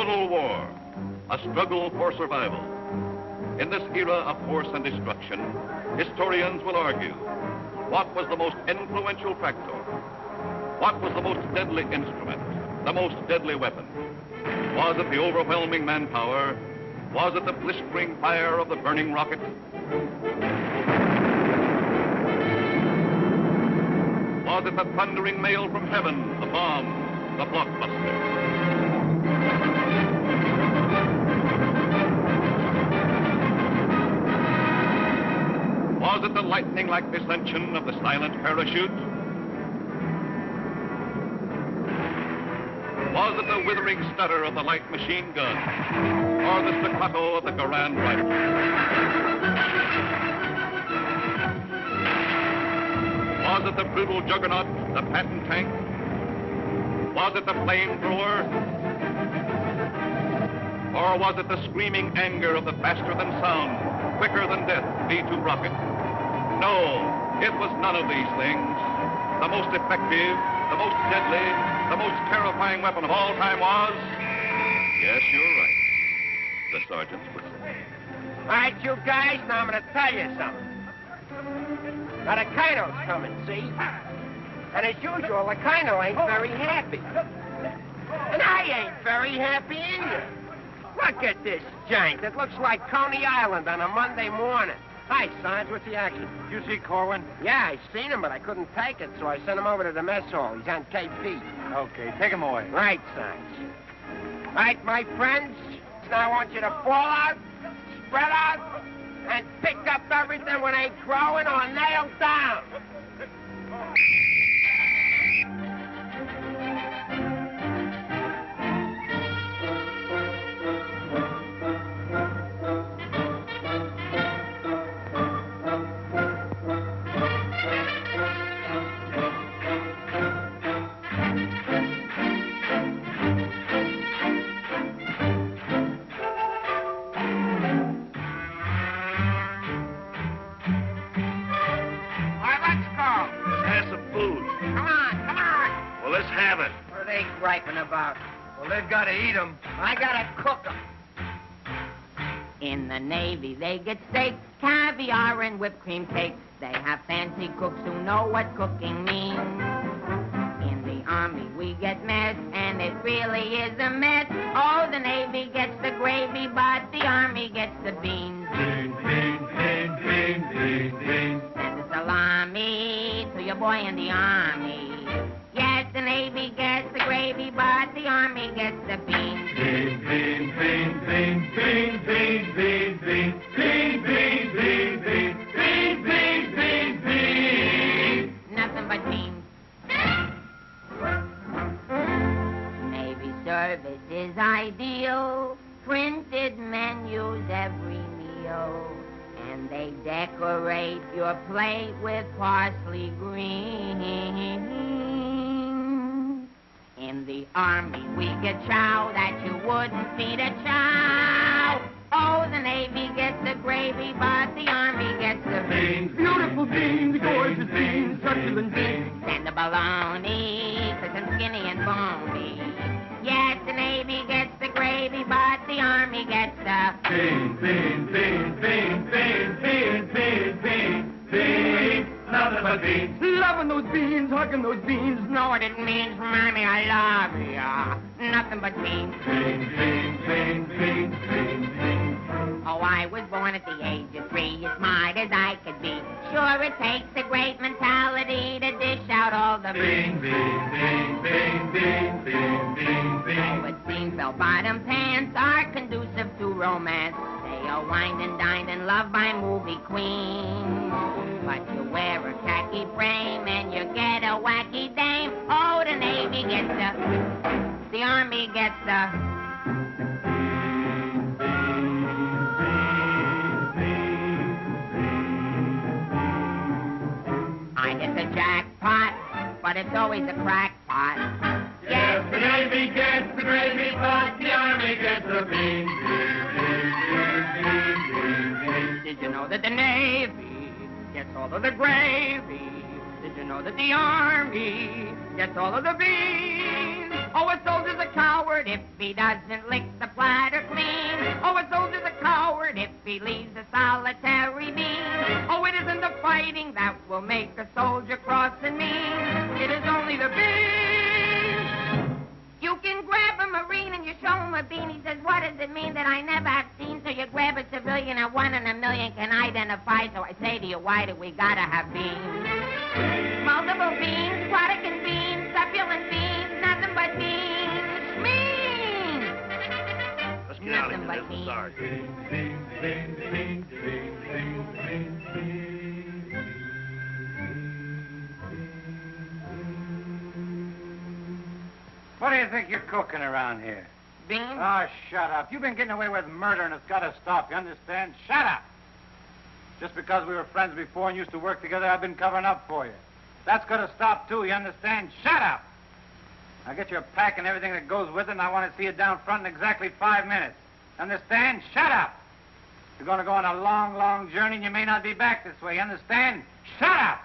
civil war, a struggle for survival. In this era of force and destruction, historians will argue, what was the most influential factor? What was the most deadly instrument, the most deadly weapon? Was it the overwhelming manpower? Was it the blistering fire of the burning rocket? Was it the thundering mail from heaven, the bomb, the blockbuster? Was it the lightning-like descension of the silent parachute? Was it the withering stutter of the light machine gun? Or the staccato of the Garand rifle? Was it the brutal juggernaut, the Patton tank? Was it the flamethrower? Or was it the screaming anger of the faster-than-sound, quicker-than-death V-2 rocket? No, it was none of these things. The most effective, the most deadly, the most terrifying weapon of all time was... Yes, you're right. The sergeant's whistle. All right, you guys, now I'm going to tell you something. Now, the colonel's coming, see? And as usual, the colonel ain't very happy. And I ain't very happy either. Look at this giant. It looks like Coney Island on a Monday morning. Hi, Sarge, what's the action? You see Corwin? Yeah, I seen him, but I couldn't take it, so I sent him over to the mess hall. He's on KP. Okay, take him away. Right, Sarge. All right, my friends, now I want you to fall out, spread out, and pick up everything when ain't growing or nailed down. Griping about. Well, they've got to eat them. I gotta cook them. In the Navy, they get steak, caviar, and whipped cream cake. They have fancy cooks who know what cooking means. In the Army, we get mess, and it really is a mess. Oh, the Navy gets the gravy, but the Army gets the beans. Beans, beans, beans, beans, beans, beans. Send a salami to your boy in the Army. Yes, the Navy gets the gravy, but the Army gets the beans. Beans, beans, beans, beans, beans, beans, beans, beans, beans, beans, beans, beans, beans, beans, beans. Nothing but beans. Navy service is ideal. Printed menus every meal. And they decorate your plate with parsley green. In the Army, we get chow that you wouldn't feed a chow. Oh, the Navy gets the gravy, but the Army gets the beans. Beautiful beans, gorgeous beans, succulent beans. And the bologna, cause I'm skinny and bony. Yes, the Navy gets the gravy, but the Army gets the beans, beans, beans, beans, beans, beans, beans, beans, beans. Nothing but beans. Loving those beans, hugging those beans. Know what it means, Mommy, I love ya. Nothing but beans. Beans, beans, beans, beans, beans, beans. Oh, I was born at the age of 3, as smart as I could be. Sure, it takes a great mentality to dish out all the beans. Beans, beans, beans, beans, beans, beans, beans. Oh, it seems bell-bottom pants are conducive to romance. They are wined and dined and loved by movie queens. But you wear a khaki frame and you get a wacky dame. Oh, the Navy gets the Army gets the... I hit the jackpot, but it's always a crackpot. Yes, the Navy gets the gravy, but the Army gets the beans. Did you know that the Navy gets all of the gravy? Did you know that the Army gets all of the beans? Oh, a soldier's a coward if he doesn't lick the platter clean. Oh, a soldier's a coward if he leaves a solitary bean. Oh, it isn't the fighting that will make a soldier cross and mean. It is only the bean. You can grab a Marine and you show him a bean. He says, what does it mean that I never have seen? So you grab a civilian and 1 in a million can identify. So I say to you, why do we gotta have beans? Multiple beans, product and beans, succulent beans, nothing but beans. Beans! Let's get out of Nothing here. but This is beans. ours. What do you think you're cooking around here? Beans? Oh, shut up. You've been getting away with murder, and it's got to stop. You understand? Shut up! Just because we were friends before and used to work together, I've been covering up for you. That's got to stop, too. You understand? Shut up! Now get your pack and everything that goes with it, and I want to see you down front in exactly 5 minutes. Understand? Shut up! You're going to go on a long, long journey, and you may not be back this way. You understand? Shut up!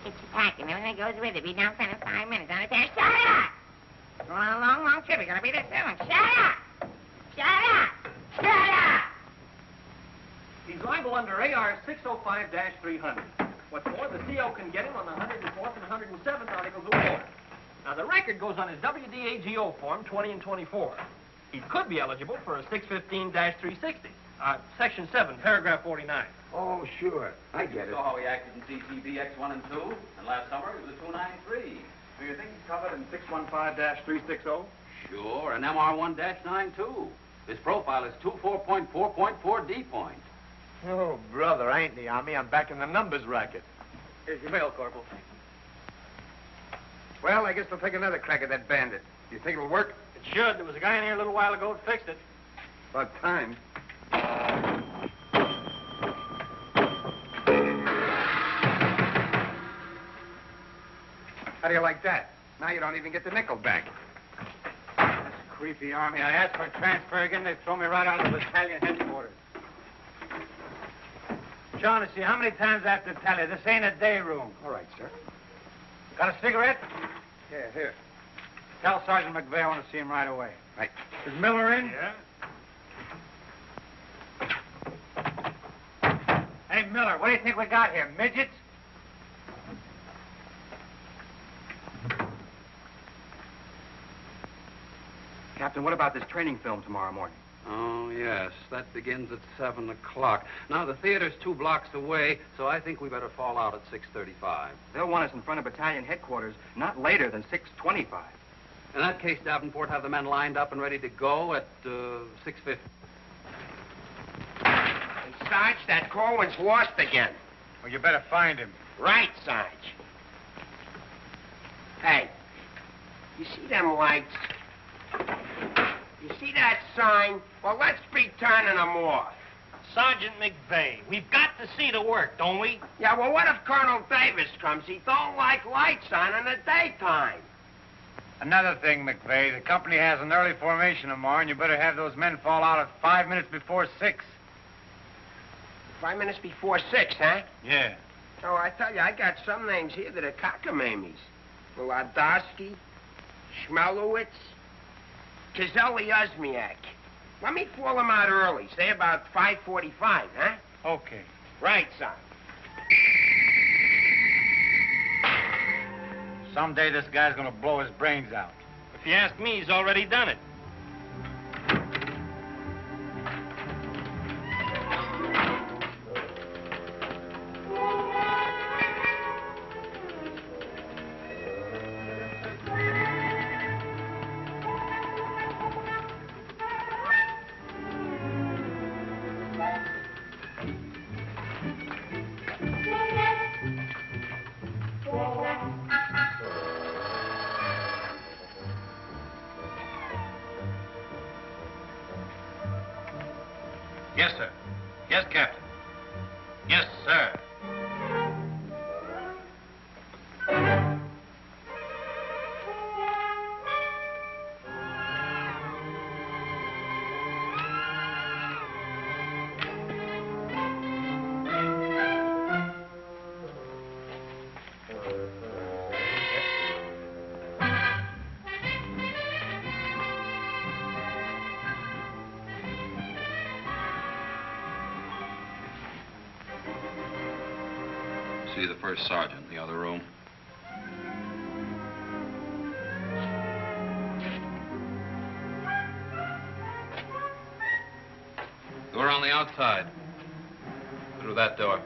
It's your pack and everything that goes with it. Be down front in 5 minutes. Understand? Shut up! We're on a long, long trip. You're gonna be there soon. Shut up! Shut up! Shut up! He's liable under AR 605-300. What's more, the CO can get him on the 104th and 107th Articles of War. Now, the record goes on his WDAGO form 20 and 24. He could be eligible for a 615-360. Section 7, paragraph 49. Oh, sure. I get it. You saw how he acted in CCB X1 and 2, and last summer he was a 293. Do you think he's covered in 615-360? Sure, and MR1-92. His profile is 24.4.4 D point. Oh, brother, I ain't in the Army. I'm back in the numbers racket. Here's your mail, Corporal. Well, I guess we'll take another crack at that bandit. Do you think it'll work? It should. There was a guy in here a little while ago that fixed it. About time. How do you like that? Now you don't even get the nickel back. That's creepy, Army. I asked for a transfer again. They throw me right out of the battalion headquarters. Shaughnessy, how many times I have to tell you? This ain't a day room. All right, sir. Got a cigarette? Yeah, here. Tell Sergeant McVeigh I want to see him right away. Right. Is Miller in? Yeah? Hey, Miller, what do you think we got here? Midgets? Captain, what about this training film tomorrow morning? Oh, yes, that begins at 7 o'clock. Now, the theater's 2 blocks away, so I think we better fall out at 6:35. They'll want us in front of battalion headquarters not later than 6:25. In that case, Davenport, have the men lined up and ready to go at 6:50. Hey, Sarge, that Corwin's lost again. Well, you better find him. Right, Sarge. Hey, you see them lights? You see that sign? Well, let's be turning them off. Sergeant McVeigh, we've got to see the work, don't we? Yeah, well, what if Colonel Davis comes? He don't like lights on in the daytime. Another thing, McVeigh, the company has an early formation tomorrow, and you better have those men fall out at 5 minutes before 6. 5 minutes before 6, huh? Yeah. Oh, I tell you, I got some names here that are cockamamies. Wladowski, Schmelowitz, Kazeli Osmiak. Let me fall them out early, say about 5:45, huh? Okay. Right, son. Someday this guy's gonna blow his brains out. If you ask me, he's already done it. Yes, sir. Yes, Captain. Yes, sir. see the first sergeant in the other room. Door on the outside. Through that door.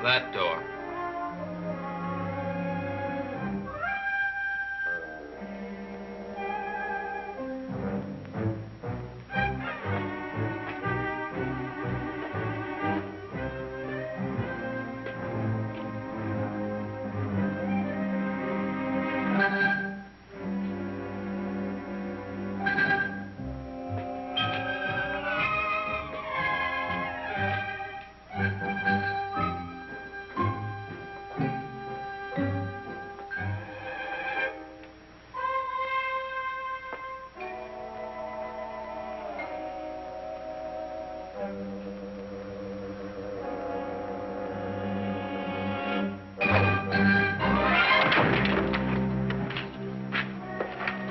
That door.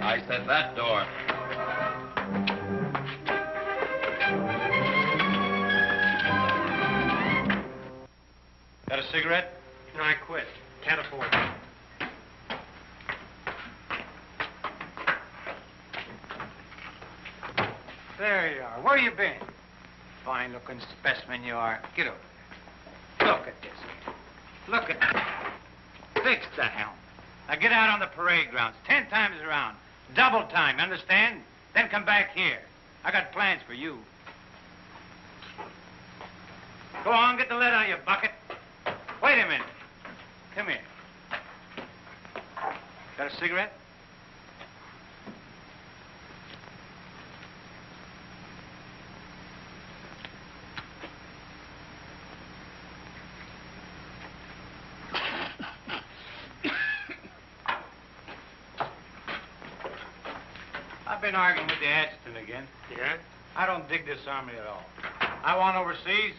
I said that door. Got a cigarette? No, I quit. Can't afford it. There you are. Where you been? Fine-looking specimen you are. Get over here. Look at this. Look at that. Fix the helm. Now get out on the parade grounds 10 times around. Double time, you understand? Then come back here. I got plans for you. Go on, get the lead out of your bucket. Wait a minute. Come here. Got a cigarette? I've been arguing with the adjutant again. Yeah? I don't dig this army at all. I want overseas,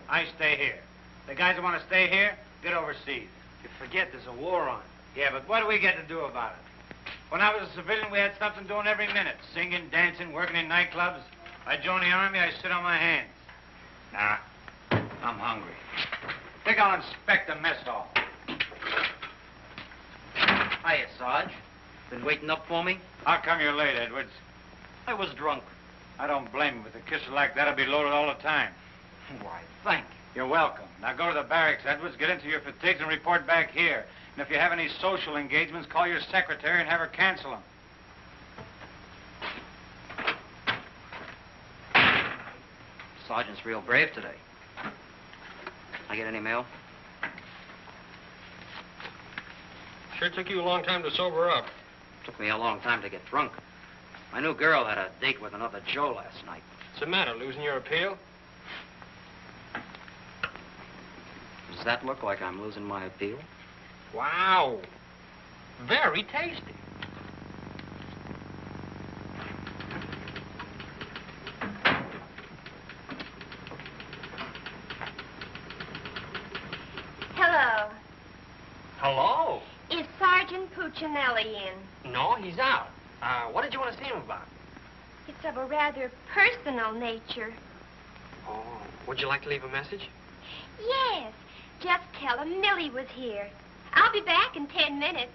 I stay here. The guys that want to stay here, get overseas. You forget there's a war on. Yeah, but what do we get to do about it? When I was a civilian, we had something doing every minute. Singing, dancing, working in nightclubs. I joined the army, I sit on my hands. Nah, I'm hungry. Think I'll inspect the mess hall. Hiya, Sarge. Been waiting up for me? How come you're late, Edwards? I was drunk. I don't blame you. With a kisser like that, I'll be loaded all the time. Why, thank you. You're welcome. Now go to the barracks, Edwards, get into your fatigues and report back here. And if you have any social engagements, call your secretary and have her cancel them. Sergeant's real brave today. I get any mail? Sure took you a long time to sober up. Took me a long time to get drunk. My new girl had a date with another Joe last night. What's the matter, losing your appeal? Does that look like I'm losing my appeal? Wow. Very tasty. Hello. Hello. Is Sergeant Puccinelli in? No, he's out. What did you want to see him about? It's of a rather personal nature. Oh, would you like to leave a message? Yes. Just tell him Millie was here. I'll be back in 10 minutes.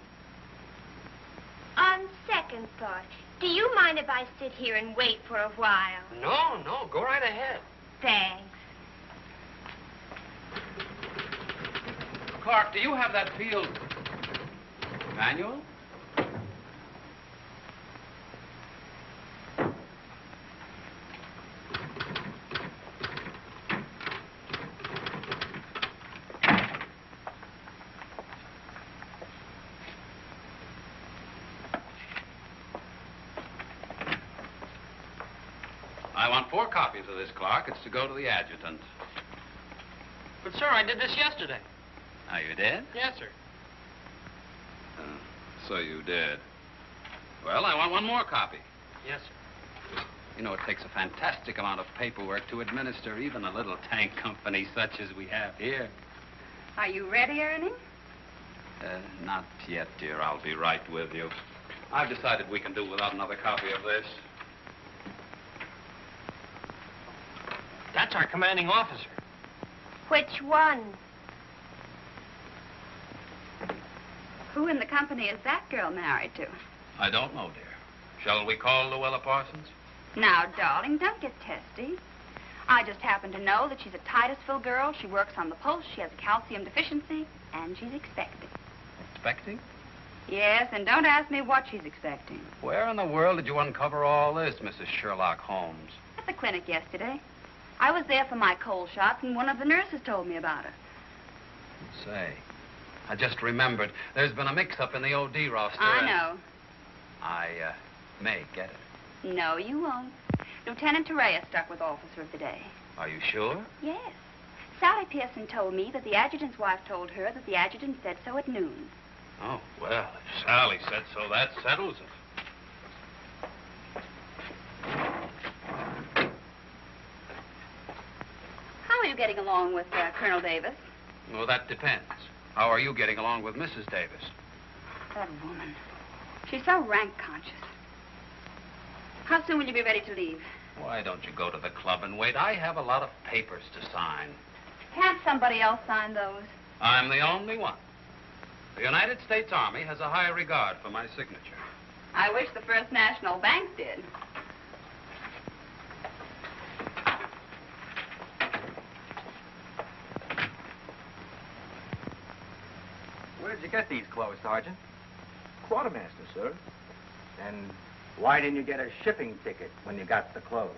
On second thought, do you mind if I sit here and wait for a while? No, go right ahead. Thanks. Clark, do you have that field manual? I want 4 copies of this, Clark. It's to go to the adjutant. But, sir, I did this yesterday. Oh, you did? Yes, sir. So you did. Well, I want 1 more copy. Yes, sir. You know, it takes a fantastic amount of paperwork to administer even a little tank company such as we have here. Are you ready, Ernie? Not yet, dear. I'll be right with you. I've decided we can do without another copy of this. That's our commanding officer. Which one? Who in the company is that girl married to? I don't know, dear. Shall we call Luella Parsons? Now, darling, don't get testy. I just happen to know that she's a Titusville girl. She works on the pulse. She has a calcium deficiency, and she's expecting. Expecting? Yes, and don't ask me what she's expecting. Where in the world did you uncover all this, Mrs. Sherlock Holmes? At the clinic yesterday. I was there for my cold shots, and one of the nurses told me about her. Say, I just remembered. There's been a mix-up in the OD roster. I know. I may get it. No, you won't. Lieutenant Torreya stuck with Officer of the Day. Are you sure? Yes. Sally Pearson told me that the adjutant's wife told her that the adjutant said so at noon. Oh, well, if Sally said so, that settles it. How are you getting along with Colonel Davis? Well, that depends. How are you getting along with Mrs. Davis? That woman. She's so rank-conscious. How soon will you be ready to leave? Why don't you go to the club and wait? I have a lot of papers to sign. Can't somebody else sign those? I'm the only one. The United States Army has a high regard for my signature. I wish the First National Bank did. Where did you get these clothes, Sergeant? Quartermaster, sir. And why didn't you get a shipping ticket when you got the clothes?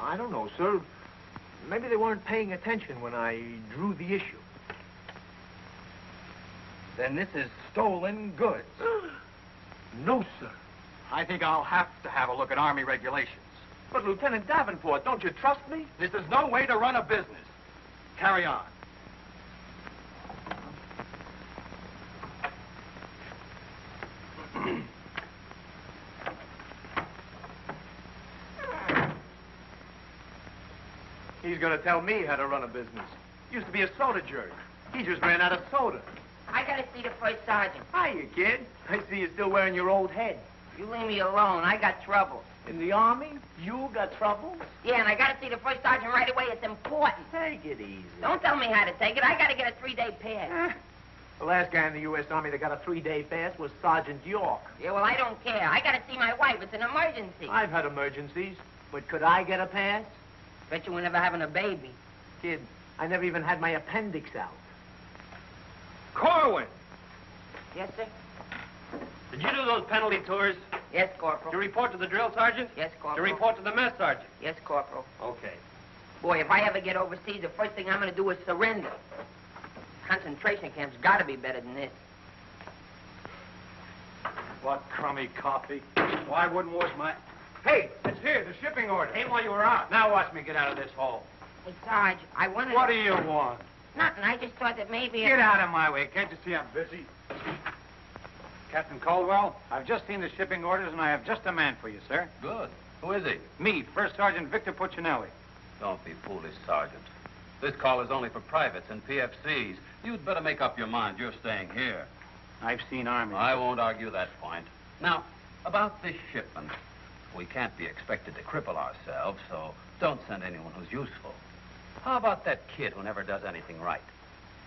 I don't know, sir. Maybe they weren't paying attention when I drew the issue. Then this is stolen goods. No, sir. I think I'll have to have a look at Army regulations. But, Lieutenant Davenport, don't you trust me? This is no way to run a business. Carry on. He's going to tell me how to run a business. Used to be a soda jerk. He just ran out of soda. I gotta see the first sergeant. Hiya, kid. I see you're still wearing your old head. You leave me alone. I got trouble. In the Army? You got trouble? Yeah, and I gotta see the first sergeant right away. It's important. Take it easy. Don't tell me how to take it. I gotta get a 3-day pass. The last guy in the U.S. Army that got a 3-day pass was Sergeant York. Yeah, well, I don't care. I gotta see my wife. It's an emergency. I've had emergencies, but could I get a pass? Bet you were never having a baby. Kid, I never even had my appendix out. Corwin! Yes, sir? Did you do those penalty tours? Yes, Corporal. To report to the drill sergeant? Yes, To Corporal. report to the mess sergeant? Yes, Corporal. Okay. Boy, if I ever get overseas, the first thing I'm gonna do is surrender. Concentration camp's gotta be better than this. What crummy coffee. Well, I wouldn't wash my... Hey, it's here, the shipping order. Ain't while you were out. Now watch me get out of this hole. Hey, Sarge, I wanted What to... do you want? Nothing. I just thought that maybe... Get out of my way. Can't you see I'm busy? Captain Caldwell, I've just seen the shipping orders, and I have just a man for you, sir. Good. Who is he? Me, First Sergeant Victor Puccinelli. Don't be foolish, Sergeant. This call is only for privates and PFCs. You'd better make up your mind. You're staying here. I've seen Army. I won't argue that point. Now, about this shipment. We can't be expected to cripple ourselves, so don't send anyone who's useful. How about that kid who never does anything right?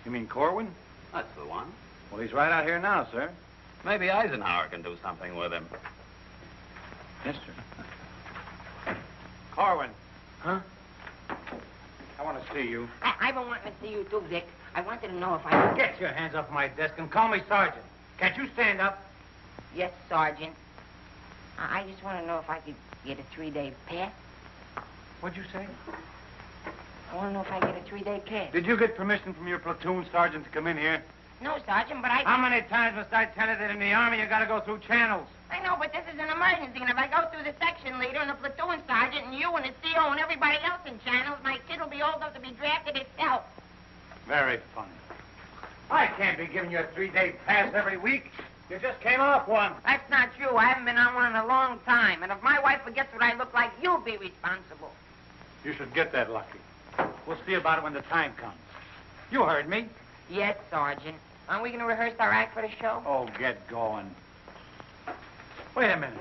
You mean Corwin? That's the one. Well, he's right out here now, sir. Maybe Eisenhower can do something with him. Yes, sir. Corwin. Huh? I want to see you. I've been wanting to see you too, Dick. I wanted to know if I could... Get your hands off my desk and call me Sergeant. Can't you stand up? Yes, Sergeant. I just want to know if I could get a 3-day pass. What'd you say? I want to know if I get a 3-day pass. Did you get permission from your platoon sergeant to come in here? No, Sergeant, but I... How many times must I tell you that in the Army you gotta go through channels? I know, but this is an emergency, and if I go through the section leader and the platoon sergeant and you and the CO and everybody else in channels, my kid will be old enough to be drafted itself. Very funny. I can't be giving you a 3-day pass every week. You just came off one. That's not true. I haven't been on one in a long time, and if my wife forgets what I look like, you'll be responsible. You should get that lucky. We'll see about it when the time comes. You heard me. Yes, Sergeant. Aren't we going to rehearse our act for the show? Oh, get going. Wait a minute.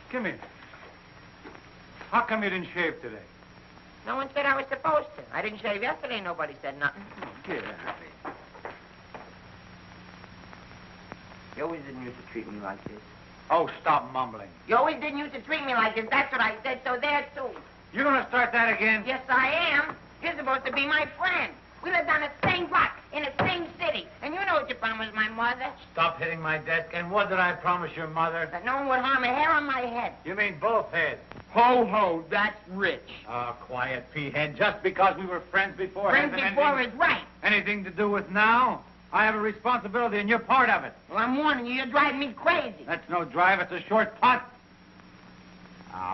Come here. How come you didn't shave today? No one said I was supposed to. I didn't shave yesterday. Nobody said nothing. Get out of here. You always didn't used to treat me like this. Oh, stop mumbling. You always didn't used to treat me like this. That's what I said, so there, too. You gonna start that again? Yes, I am. You're supposed to be my friend. We lived on the same block, in the same city. And you know what you promised my mother. Stop hitting my desk. And what did I promise your mother? That no one would harm a hair on my head. You mean both heads? Ho, ho, that's rich. Oh, quiet, P-head. Just because we were friends before... Friends before is right. Anything to do with now? I have a responsibility, and you're part of it. Well, I'm warning you. You're driving me crazy. That's no drive. It's a short putt.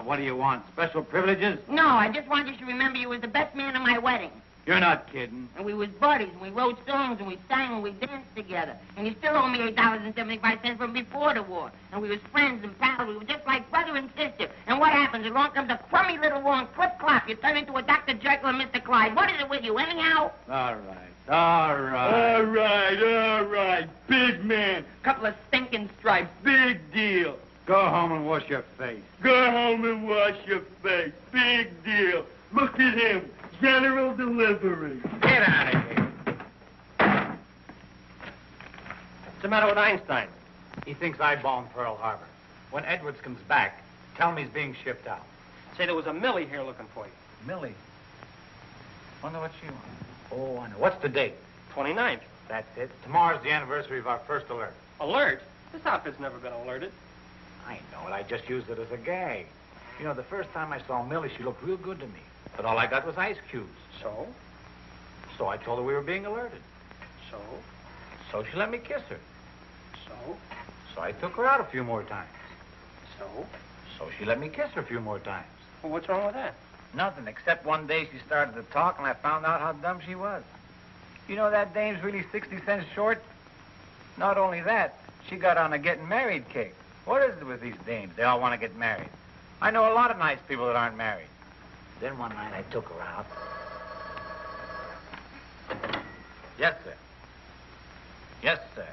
What do you want? Special privileges? No, I just want you to remember you was the best man at my wedding. You're not kidding. And we was buddies, and we wrote songs, and we sang, and we danced together. And you still owe me $8.75 from before the war. And we was friends and pals. We were just like brother and sister. And what happens? Along comes a crummy little wrong flip-clop. You turn into a Dr. Jekyll and Mr. Clyde. What is it with you, anyhow? All right. Big man. Couple of stinking stripes. Big deal. Go home and wash your face. Go home and wash your face. Big deal. Look at him. General delivery. Get out of here. What's the matter with Einstein? He thinks I bombed Pearl Harbor. When Edwards comes back, tell him he's being shipped out. Say there was a Millie here looking for you. Millie? Wonder what she wants. Oh, I know. What's the date? 29th. That's it. Tomorrow's the anniversary of our first alert. Alert? This outfit's never been alerted. I know it. I just used it as a gag. You know, the first time I saw Millie, she looked real good to me. But all I got was ice cubes. So? So I told her we were being alerted. So? So she let me kiss her. So? So I took her out a few more times. So? So she let me kiss her a few more times. Well, what's wrong with that? Nothing, except one day she started to talk and I found out how dumb she was. You know that dame's really 60 cents short? Not only that, she got on a getting married kick. What is it with these dames? They all want to get married. I know a lot of nice people that aren't married. Then one night I took her out. Yes, sir. Yes, sir.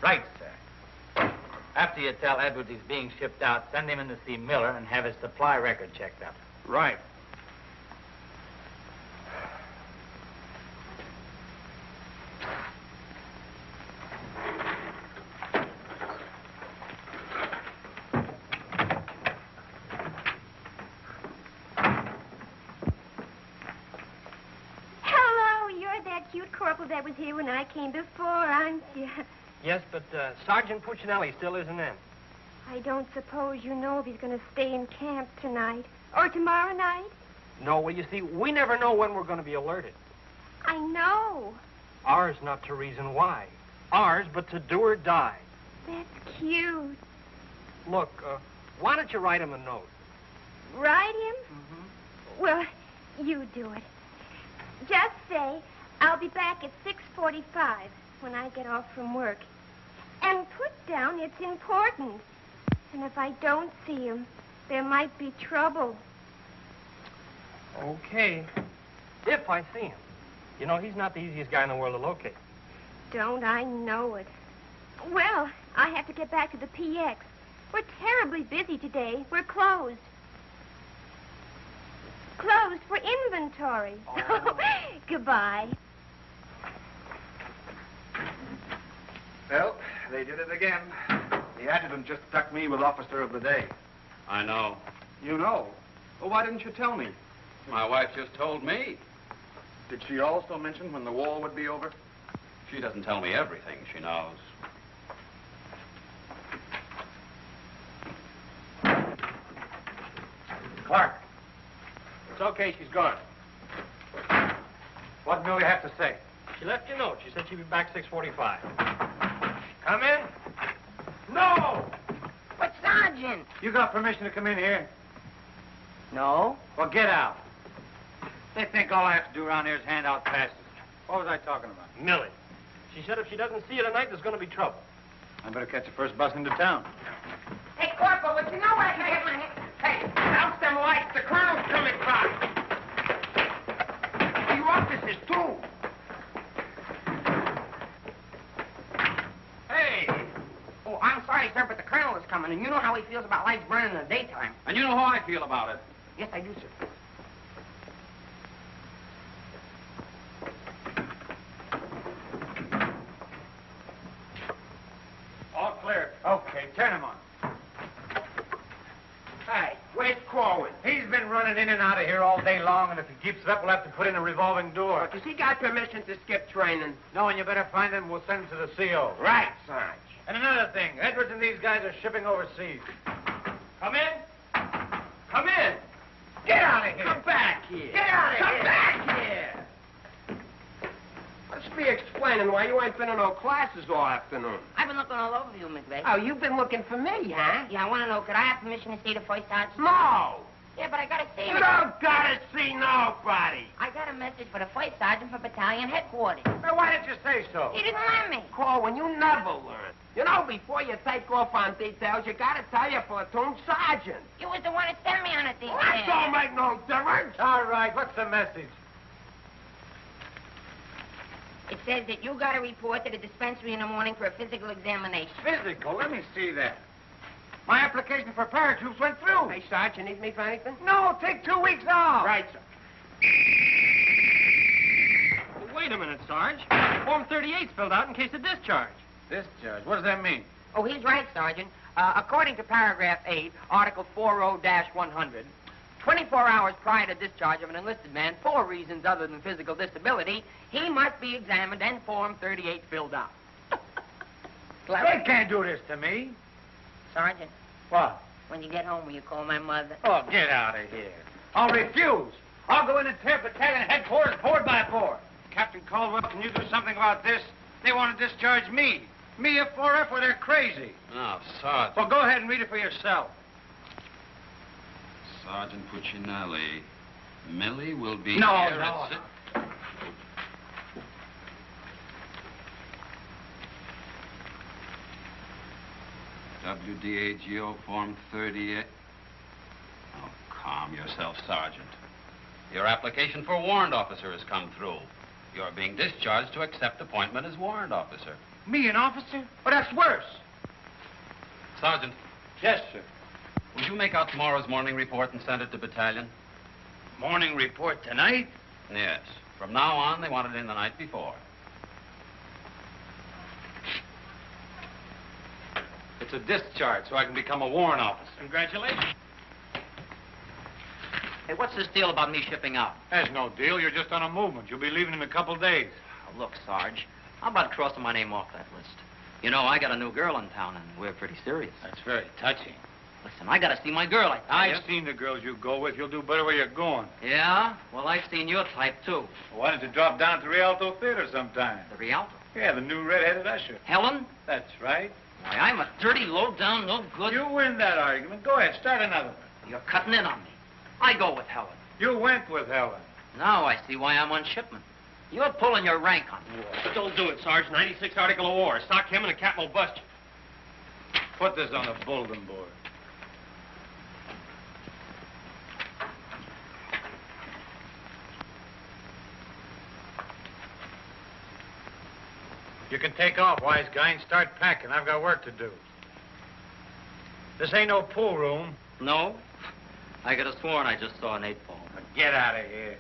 Right, sir. After you tell Edwards he's being shipped out, send him in to see Miller and have his supply record checked out. Right. Corporal that was here when I came before, aren't you? Yes, but Sergeant Puccinelli still isn't in. I don't suppose you know if he's going to stay in camp tonight or tomorrow night? No, well, you see, we never know when we're going to be alerted. I know. Ours not to reason why. Ours, but to do or die. That's cute. Look, why don't you write him a note? Write him? Mm-hmm. Well, you do it. Just say, I'll be back at 6:45 when I get off from work. And put down it's important. And if I don't see him, there might be trouble. Okay. If I see him. You know, he's not the easiest guy in the world to locate. Don't I know it? Well, I have to get back to the PX. We're terribly busy today. We're closed. Closed for inventory. Oh. Goodbye. Well, they did it again. The adjutant just stuck me with Officer of the Day. I know. You know? Well, why didn't you tell me? My wife just told me. Did she also mention when the war would be over? She doesn't tell me everything she knows. Clark. It's okay, she's gone. What did Millie have to say? She left you a note. She said she'd be back 6:45. Come in. No! But, Sergeant! You got permission to come in here? No. Well, get out. They think all I have to do around here is hand out passes. What was I talking about? Millie. She said if she doesn't see you tonight, there's going to be trouble. I better catch the first bus into town. Hey, Corporal, but you know what I can have my hand? Hey, douse them lights. The colonel's coming by. You officers, too. Hey! Oh, I'm sorry, sir, but the colonel is coming, and you know how he feels about lights burning in the daytime. And you know how I feel about it. Yes, I do, sir. running in and out of here all day long, and if he keeps it up, we'll have to put in a revolving door. Does he got permission to skip training? No, and you better find him. We'll send him to the CO. Right, Sarge. And another thing, Edwards and these guys are shipping overseas. Come in. Come in. Get out of here. Come back here. Get out of here. Come back here. Let's be explaining why you ain't been in no classes all afternoon. I've been looking all over you, McVeigh. Oh, you've been looking for me, huh? Yeah, I want to know, could I have permission to see the first sergeant? No. Yeah, but I got to see You him. don't gotta see nobody. I got a message for the first sergeant for battalion headquarters. Now, why didn't you say so? He didn't let me. Corwin, you never learn. You know, before you take off on details, you gotta tell your platoon sergeant. You was the one that sent me on a detail. That don't make no difference. All right, what's the message? It says that you got to report to the dispensary in the morning for a physical examination. Physical? Let me see that. My application for paratroops went through. Hey, Sarge, you need me for anything? No, take 2 weeks off. Right, sir. Well, wait a minute, Sarge. Form 38's filled out in case of discharge. Discharge? What does that mean? Oh, he's right, Sergeant. According to paragraph 8, Article 40-100, 24 hours prior to discharge of an enlisted man for reasons other than physical disability, he must be examined and Form 38 filled out. They can't do this to me. Sergeant, What? when you get home, will you call my mother? Oh, get out of here. I'll refuse. I'll go in and tear battalion headquarters board by board. Captain Caldwell, can you do something about this? They want to discharge me. Me, a 4F, where they're crazy. Now, Sergeant. Well, go ahead and read it for yourself. Sergeant Puccinelli. Millie will be No, here no. at WDAGO Form 38. Oh, calm yourself, Sergeant. Your application for warrant officer has come through. You're being discharged to accept appointment as warrant officer. Me, an officer? Oh, that's worse. Sergeant, Yes, sir. would you make out tomorrow's morning report and send it to battalion? Morning report tonight? Yes. From now on, they want it in the night before. It's a discharge, so I can become a warrant officer. Congratulations. Hey, what's this deal about me shipping out? There's no deal. You're just on a movement. You'll be leaving in a couple days. Oh, look, Sarge, how about crossing my name off that list? You know, I got a new girl in town, and we're pretty serious. That's very touching. Listen, I gotta see my girl, I tell you. I've seen the girls you go with. You'll do better where you're going. Yeah? Well, I've seen your type, too. Well, why don't you drop down to the Rialto Theater sometime? The Rialto. Yeah, the new red-headed usher. Helen? That's right. Why, I'm a dirty, low-down, no good... You win that argument. Go ahead, start another one. You're cutting in on me. I go with Helen. You went with Helen. Now I see why I'm on shipment. You're pulling your rank on me. Don't do it, Sarge. 96 Article of War. Stock him and the captain will bust you. Put this on the bulletin board. You can take off, wise guy, and start packing. I've got work to do. This ain't no pool room. No? I could have sworn I just saw an 8-ball. Get out of here.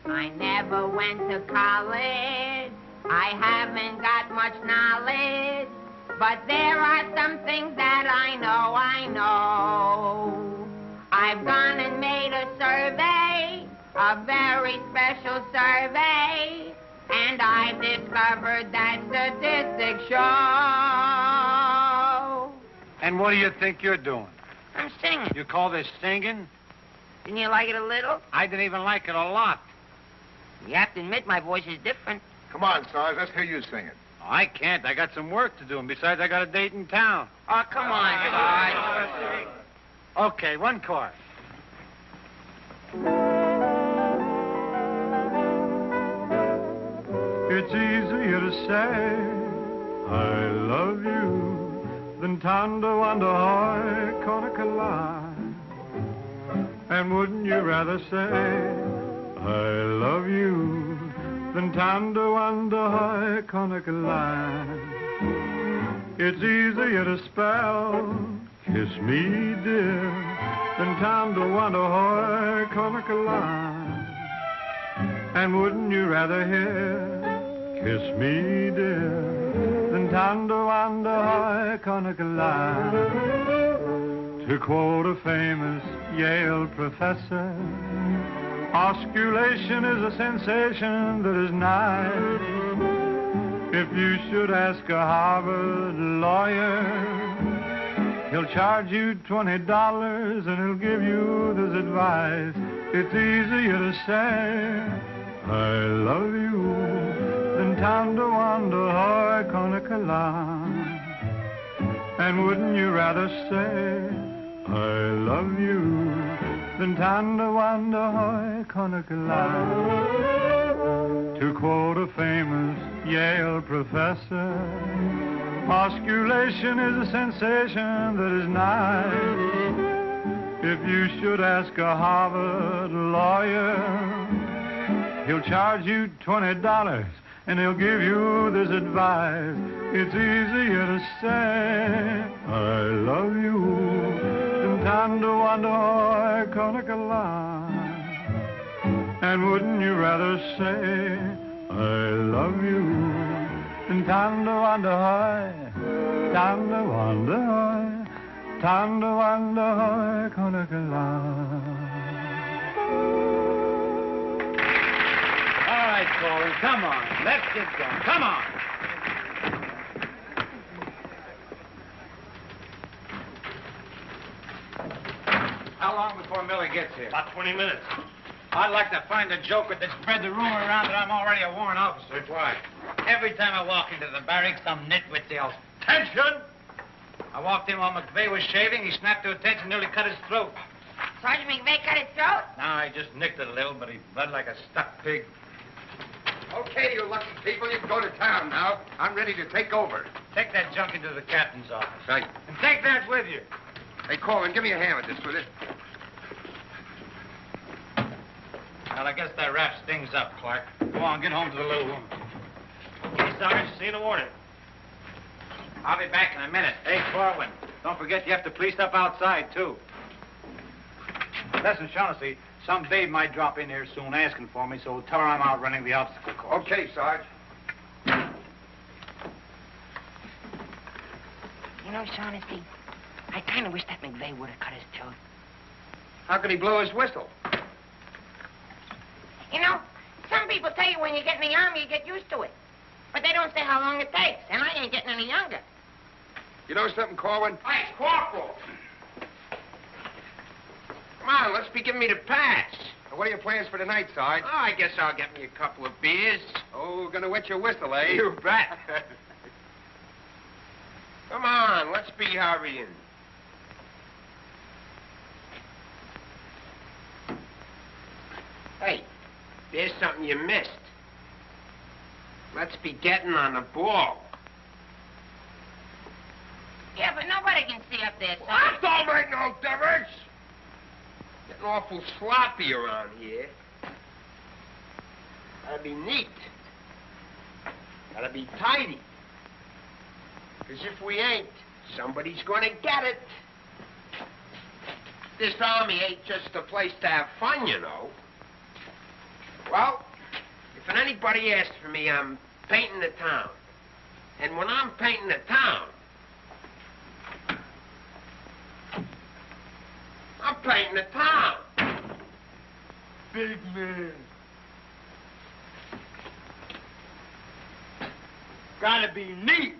I never went to college. I haven't got much knowledge. But there are some things that I know. I've gone and made a survey, a very special survey, and I've discovered that statistics show. And what do you think you're doing? I'm singing. You call this singing? Didn't you like it a little? I didn't even like it a lot. You have to admit my voice is different. Come on, Sarge, let's hear you sing it. I can't. I got some work to do, and besides, I got a date in town. Oh, come on, Sarge. Okay, one chord. It's easier to say I love you than tando wanda hoy konakala. And wouldn't you rather say I love you than tando wanda hoy konakala? It's easier to spell kiss me dear than tando wanda hoy konakala. And wouldn't you rather hear kiss me, dear, tando wanda konakalai. To quote a famous Yale professor, osculation is a sensation that is nice. If you should ask a Harvard lawyer, he'll charge you $20 and he'll give you this advice. It's easier to say, I love you, than tando wanda konakalai. And wouldn't you rather say, I love you, than tando wanda konakalai. To quote a famous Yale professor, osculation is a sensation that is nice. If you should ask a Harvard lawyer, he'll charge you $20 and he'll give you this advice. It's easier to say, I love you, than tando wanda konakalai. And wouldn't you rather say, I love you, than tando wanda konakalai. All right, Corey, come on. Let's get going. Come on. How long before Miller gets here? About 20 minutes. I'd like to find a joker that spread the rumor around that I'm already a warrant officer. Why? Every time I walk into the barracks, some nitwit yells, Attention! I walked in while McVeigh was shaving. He snapped to attention, nearly cut his throat. Sergeant McVeigh cut his throat? No, I just nicked it a little, but he bled like a stuck pig. Okay, you lucky people, you can go to town now. I'm ready to take over. Take that junk into the captain's office. Right. And take that with you. Hey, Corwin, give me a hand with this, will you? Well, I guess that wraps things up, Clark. Go on, get home to the little woman. Okay, Sarge, see you in the morning. I'll be back in a minute. Hey, Corwin, don't forget you have to police up outside, too. Listen, Shaughnessy, some babe might drop in here soon asking for me, so tell her I'm out running the obstacle course. Okay, Sarge. You know, Shaughnessy, I kind of wish that McVeigh would have cut his throat. How could he blow his whistle? You know, some people tell you when you get in the Army, you get used to it. But they don't say how long it takes, and I ain't getting any younger. You know something, Corwin? Hey, Corporal! Come on, let's be giving me the pass. What are your plans for tonight, Sarge? Oh, I guess I'll get me a couple of beers. Oh, gonna wet your whistle, eh? You bet. Come on, let's be hurrying. Hey, there's something you missed. Let's be getting on the ball. Yeah, but nobody can see up there, That Sergeant. don't make no difference. Getting awful sloppy around here. Gotta be neat. Gotta be tidy. Because if we ain't, somebody's gonna get it. This Army ain't just a place to have fun, you know. Well, if anybody asks for me, I'm painting the town. And when I'm painting the town, I'm painting the town. Big man. Gotta be neat.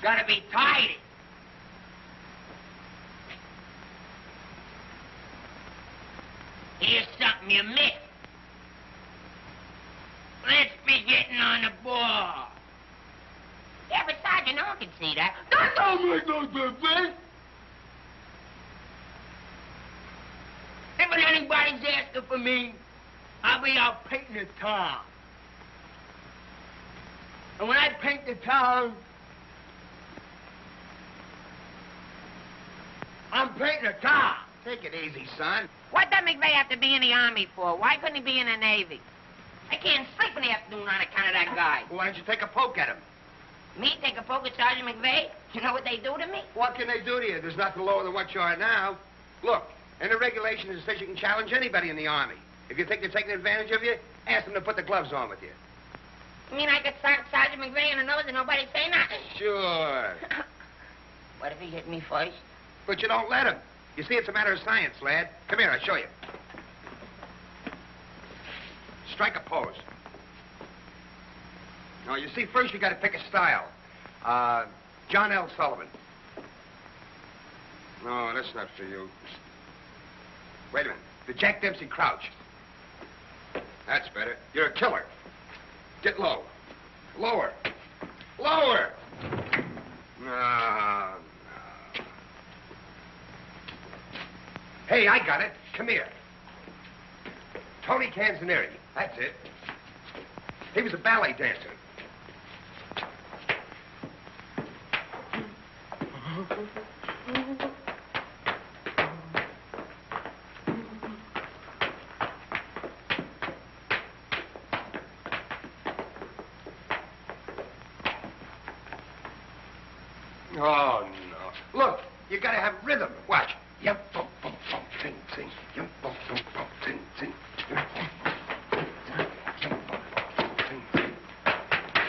Gotta be tidy. Here's something you missed. Let's be getting on the ball. Yeah, but Sergeant, no one can see that. That don't make no difference. If anybody's asking for me, I'll be out painting the town. And when I paint the town, I'm painting the town. Take it easy, son. What does McVeigh have to be in the Army for? Why couldn't he be in the Navy? I can't sleep in the afternoon on account of that guy. Why don't you take a poke at him? Me take a poke at Sergeant McVeigh? You know what they do to me? What can they do to you? There's nothing lower than what you are now. Look, and the regulation is that you can challenge anybody in the Army. If you think they're taking advantage of you, ask them to put the gloves on with you. You mean I could start Sergeant McVeigh in the nose and nobody say nothing? Sure. What if he hit me first? But you don't let him. You see, it's a matter of science, lad. Come here, I'll show you. Strike a pose. Now, you see, first you got to pick a style. John L. Sullivan. No, that's not for you. Wait a minute. The Jack Dempsey crouch. That's better. You're a killer. Get low. Lower. Lower. No. Hey, I got it. Come here. Tony Canzanieri. That's it. He was a ballet dancer. Oh, no. Look, you gotta have rhythm. Watch. Yum, bum, bum, bum, sing, sing. Yum, bum, bum, bum, sing, sing. Yum, bum, bum, sing, yum, bum, bum, sing, sing.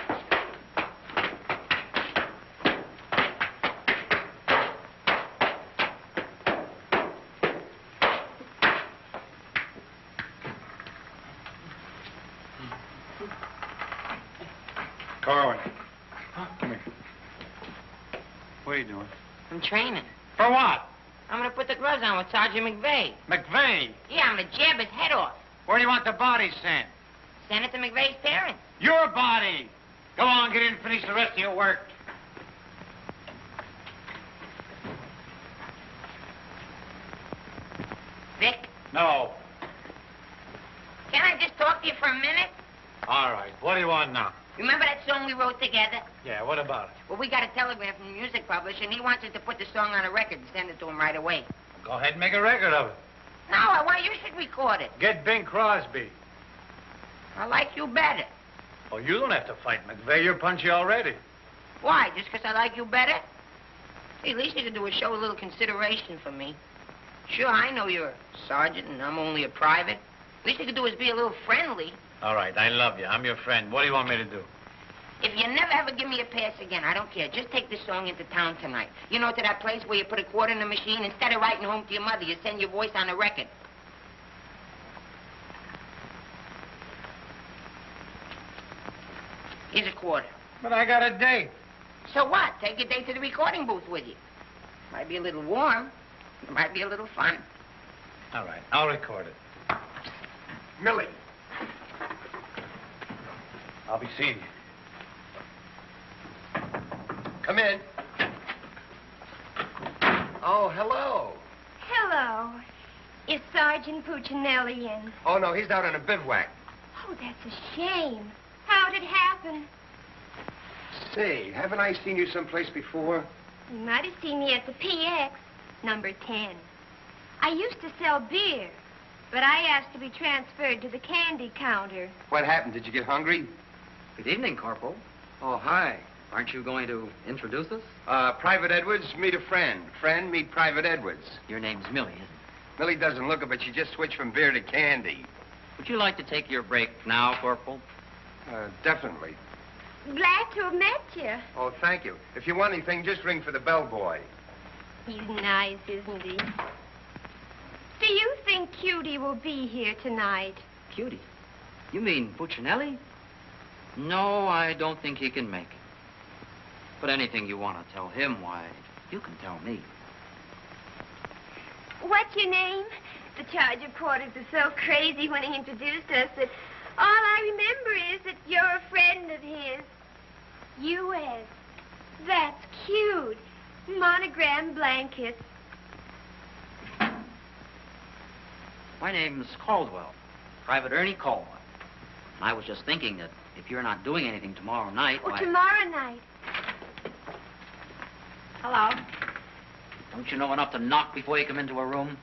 Carwin. Come here. What are you doing? I'm training. For what? I'm gonna put the gloves on with Sergeant McVeigh. McVeigh? Yeah, I'm gonna jab his head off. Where do you want the body sent? Send it to McVeigh's parents. Your body! Go on, get in and finish the rest of your work. Vic, No. can I just talk to you for a minute? All right. What do you want now? Remember that song we wrote together? Yeah, what about it? Well, we got a telegram from the music publisher, and he wants us to put the song on a record and send it to him right away. Go ahead and make a record of it. No, I want you should record it. Get Bing Crosby. I like you better. Oh, you don't have to fight McVeigh. You're punchy already. Why? Just because I like you better? Hey, at least you could do is show a little consideration for me. Sure, I know you're a sergeant and I'm only a private. At least you could do is be a little friendly. All right, I love you. I'm your friend. What do you want me to do? If you never ever give me a pass again, I don't care. Just take this song into town tonight. You know, to that place where you put a quarter in the machine, instead of writing home to your mother, you send your voice on a record. Here's a quarter. But I got a date. So what? Take your date to the recording booth with you. Might be a little warm. It might be a little fun. All right, I'll record it. Millie. I'll be seeing you. Come in. Oh, hello. Hello. Is Sergeant Puccinelli in? Oh, no, he's out on a bivouac. Oh, that's a shame. How'd it happen? Say, haven't I seen you someplace before? You might have seen me at the PX, number 10. I used to sell beer, but I asked to be transferred to the candy counter. What happened? Did you get hungry? Good evening, Corporal. Oh, hi. Aren't you going to introduce us? Private Edwards, meet a friend. Friend, meet Private Edwards. Your name's Millie, isn't it? Millie doesn't look it, but she just switched from beer to candy. Would you like to take your break now, Corporal? Definitely. Glad to have met you. Oh, thank you. If you want anything, just ring for the bellboy. He's nice, isn't he? Do you think Cutie will be here tonight? Cutie? You mean Puccinelli? No, I don't think he can make it. But anything you want to tell him, why, you can tell me. What's your name? The charge of quarters was so crazy when he introduced us that all I remember is that you're a friend of his. U.S. That's cute. Monogram blankets. My name's Caldwell. Private Ernie Caldwell. And I was just thinking that if you're not doing anything tomorrow night, Oh, why... tomorrow night. Hello. Don't you know enough to knock before you come into a room?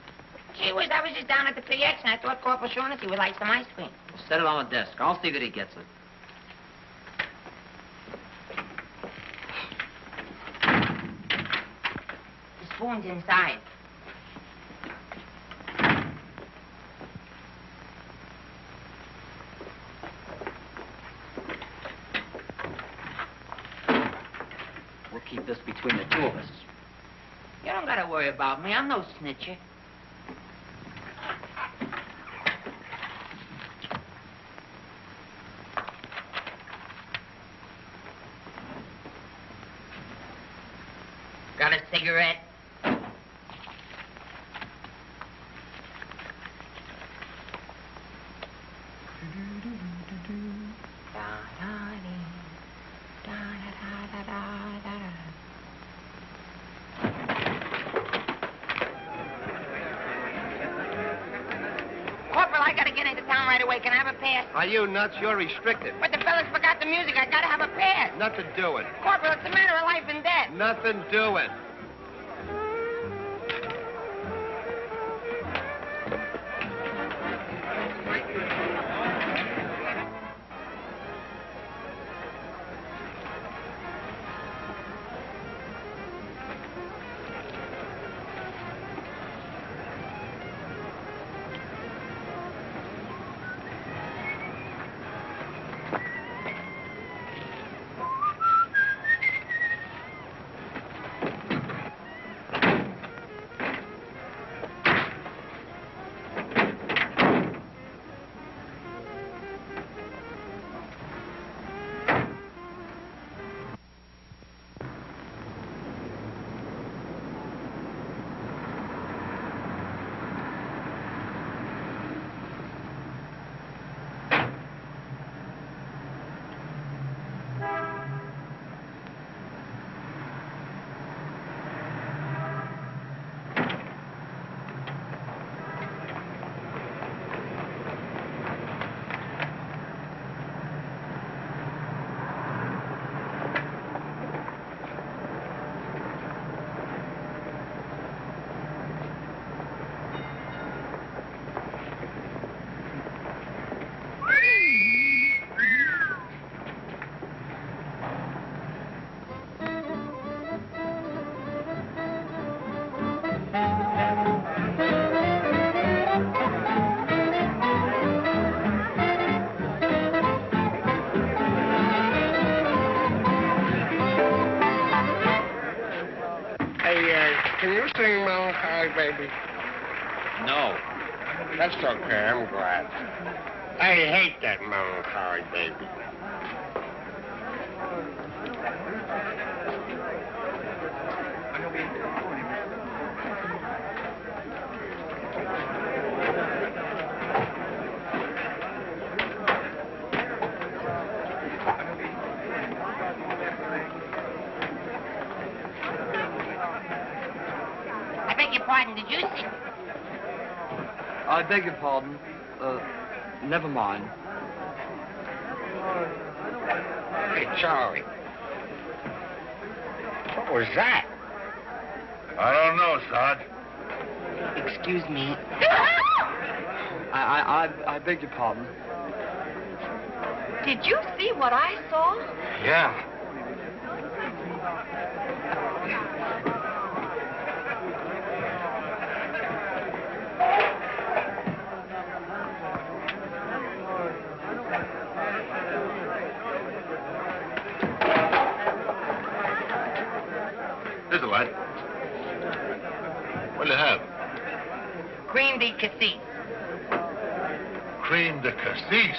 Gee whiz, I was just down at the PX and I thought Corporal Shaughnessy would like some ice cream. Set it on the desk. I'll see that he gets it. The spoon's inside. We'll keep this between the two of us. You don't gotta worry about me. I'm no snitcher. Got a cigarette? Corporal, I gotta get into town right away. Can I have a pass? Are you nuts? You're restricted. But the fellas forgot the music. I gotta have a pass. Nothing doing. Corporal, it's a matter of life and death. Nothing doing. Can you sing Melancholy Baby? No. That's okay, I'm glad. I hate that Melancholy Baby. I beg your pardon, did you see? I beg your pardon. Never mind. Hey, Charlie. What was that? I don't know, Sarge. Excuse me. I beg your pardon. Did you see what I saw? Yeah. Here's a light. What do you have? Cream de cassis. Cream de cassis.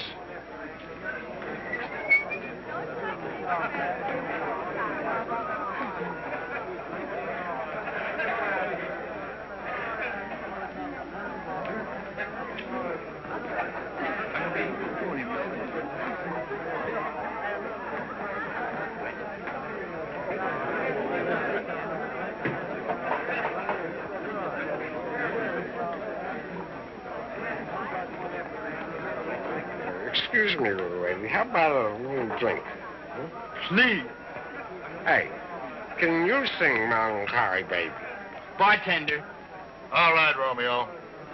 Excuse me, little lady. How about a little drink? Please. Hey, can you sing Melancholy Baby? Bartender. All right, Romeo.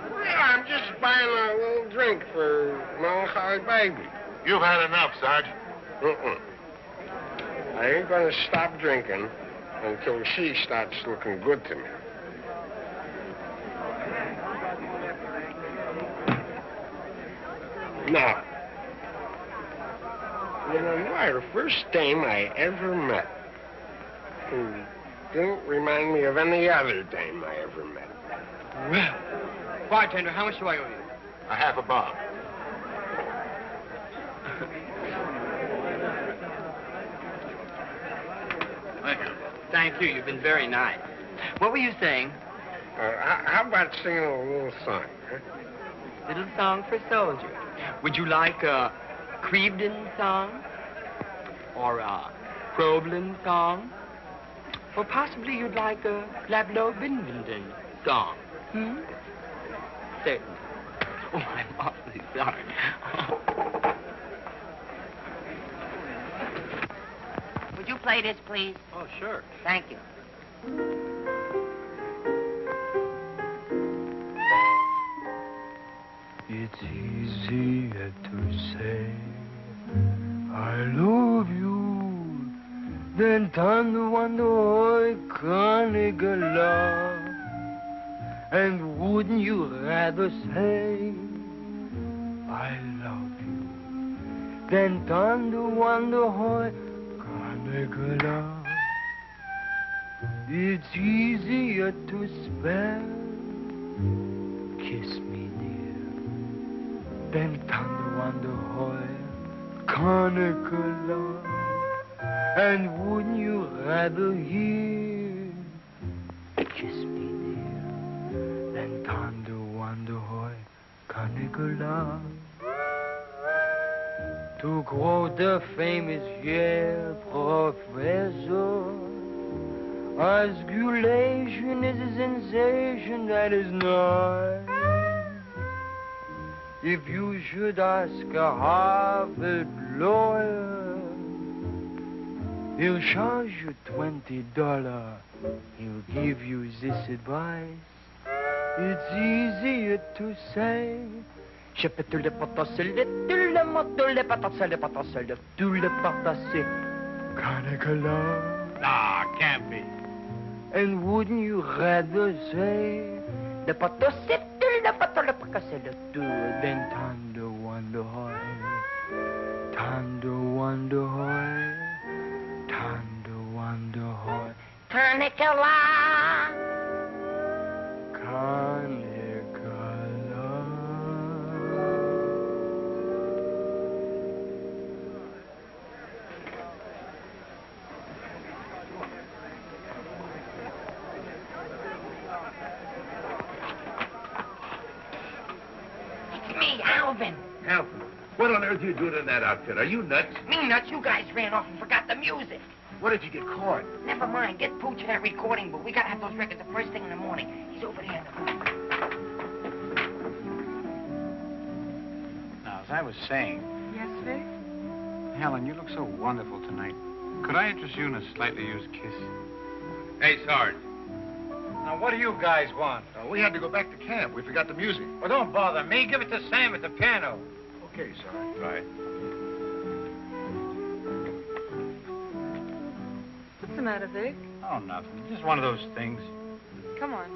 Well, I'm just buying a little drink for Melancholy Baby. You've had enough, Sarge. I ain't gonna stop drinking until she starts looking good to me. Now, you know, you are the first dame I ever met. Didn't remind me of any other dame I ever met. Well, bartender, how much do I owe you? A half a bob. Thank you. Thank you. You've been very nice. What were you saying? How about singing a little song, huh? Little song for soldiers. Would you like a Crevedon song? Or a Crobland song? Or possibly you'd like a Lablo-Bindenden song? Hmm? Certainly. Oh, I'm awfully sorry. Would you play this, please? Oh, sure. Thank you. It's easier to say I love you than to wonder love. And wouldn't you rather say I love you than to wonder love? It's easier to spell. Kiss me, dear, than to wonder love. And wouldn't you rather hear? Kiss me, dear, than to wonder love. To quote the famous Yale professor, osculation is a sensation that is nice. If you should ask a Harvard lawyer, he'll charge you $20. He'll give you this advice. It's easier to say. Nah, can't be. And wouldn't you rather say than Thunder Wonder Hoy, Thunder Wonder Hoy, Thunder Wonder Hoy, Canicula. Alvin. What on earth are you doing in that outfit? Are you nuts? Me nuts? You guys ran off and forgot the music. What did you get caught? Never mind. Get Pooch in that recording book. We gotta have those records the first thing in the morning. He's over there in the booth. Now, as I was saying... Yes, Vic? Helen, you look so wonderful tonight. Could I interest you in a slightly used kiss? Hey, Sarge. Now, what do you guys want? We had to go back to camp. We forgot the music. Well, don't bother me. Give it to Sam at the piano. Okay, Sarge. Right. What's the matter, Vic? Oh, nothing. Just one of those things. Come on.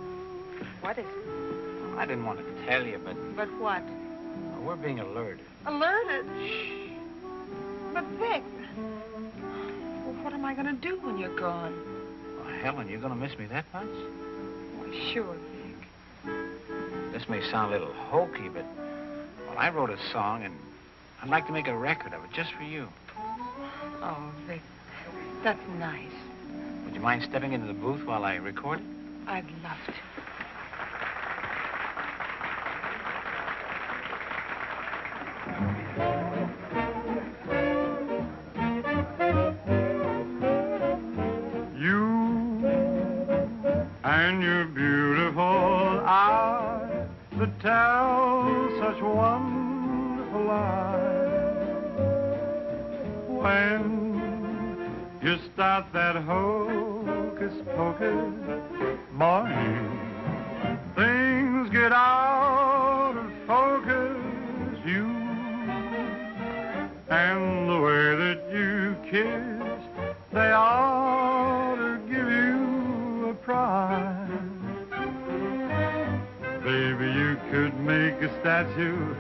What is it? I didn't want to tell you, but... But what? We're being alerted. Alerted? Shh. But, Vic, well, what am I going to do when you're gone? Well, Helen, you're going to miss me that much? Well, sure, Vic. This may sound a little hokey, but... Well, I wrote a song, and I'd like to make a record of it just for you. Oh, Vic, that's nice. Would you mind stepping into the booth while I record it? I'd love to. And your beautiful eyes that tell such wonderful lies. When you start that hocus pocus, morning, things get out of focus. You and the way that you kiss, they ought to give you a prize. Baby, you could make a statue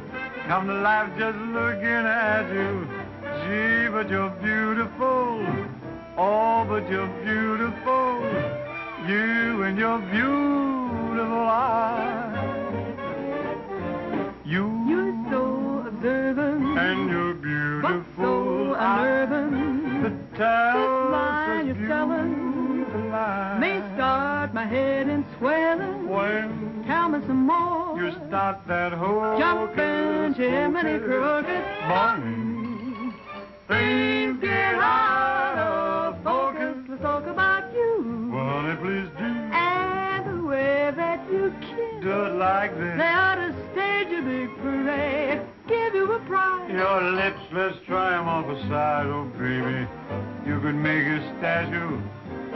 come to life just looking at you. Gee, but you're beautiful Oh, but you're beautiful, you and your beautiful eyes. You're so observant, and you're beautiful, but so unnerving. The tell lie you're telling may start my head in swelling. When tell me some more, you start that whole jumping chimney crooked morning, things get out of focus. Let's talk about you. Honey, please do. And the way that you kiss. Do it like this. They ought to stage a big parade, give you a prize. Your lips, let's try 'em off the side, oh baby. You could make a statue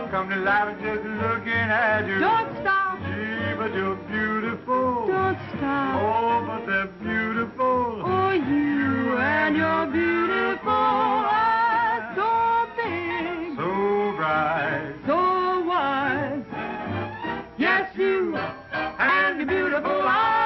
come to life just looking at you. Don't stop. Gee, but you're beautiful. Don't stop. Oh, but they're beautiful. Oh, you and your beautiful eyes, so big, so bright, so wise. Yes, you and your beautiful eyes.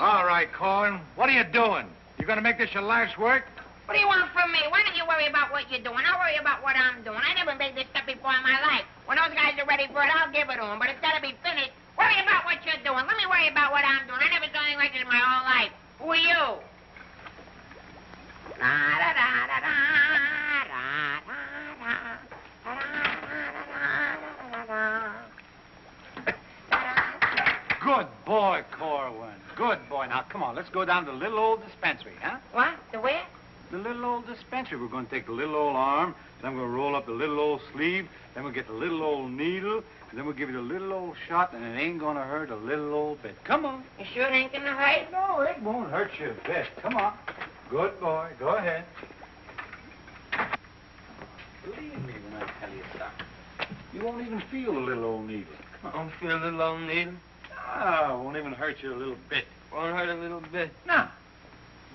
All right, Corn. What are you doing? You gonna make this your life's work? What do you want from me? Why don't you worry about what you're doing? I'll worry about what I'm doing. I never made this stuff before in my life. When those guys are ready for it, I'll give it to them. But it's got to be finished. Worry about what you're doing. Let me worry about what I'm doing. I never saw anything like this in my whole life. Who are you? Good boy, Corwin. Good boy. Now, come on. Let's go down to the little old dispensary, huh? What? The where? The little old dispensary. We're going to take the little old arm, then we're going to roll up the little old sleeve, then we'll get the little old needle, and then we'll give you the little old shot, and it ain't going to hurt a little old bit. Come on. You sure it ain't going to hurt? No, it won't hurt you a bit. Come on. Good boy. Go ahead. Believe me when I tell you something. You won't even feel the little old needle. I don't feel the little needle. No, it won't even hurt you a little bit. Won't hurt a little bit. No.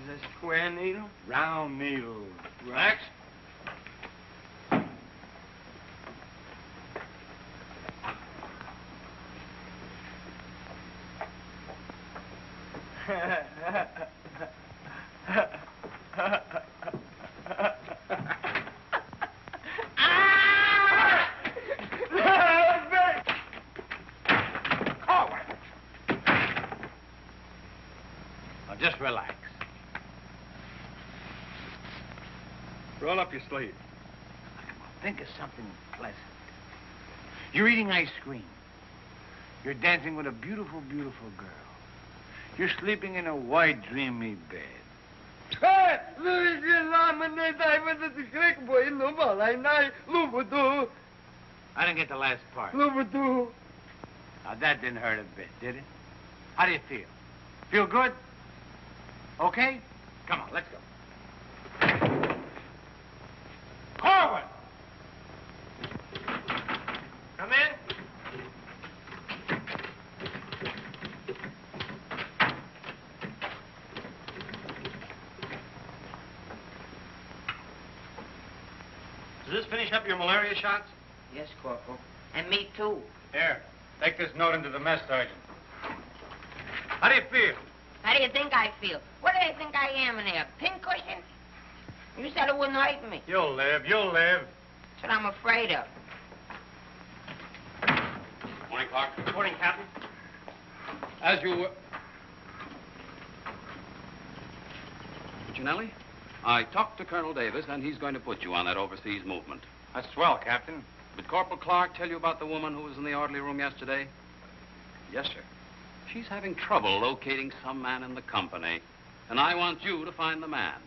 Is it a square needle? Round needle. Relax. Just relax. Roll up your sleeve. Think of something pleasant. You're eating ice cream. You're dancing with a beautiful, beautiful girl. You're sleeping in a white, dreamy bed. I didn't get the last part. Now, that didn't hurt a bit, did it? How do you feel? Feel good? Okay? Come on, let's go. Corwin! Come in. Does this finish up your malaria shots? Yes, Corporal. And me, too. Here, take this note into the mess sergeant. How do you feel? How do you think I feel? What do they think I am in there? Pincushion? You said it wouldn't hurt me. You'll live, you'll live. That's what I'm afraid of. Morning, Clark. Good morning, Captain. As you were... Puccinelli, I talked to Colonel Davis, and he's going to put you on that overseas movement. That's swell, Captain. Did Corporal Clark tell you about the woman who was in the orderly room yesterday? Yes, sir. She's having trouble locating some man in the company, and I want you to find the man.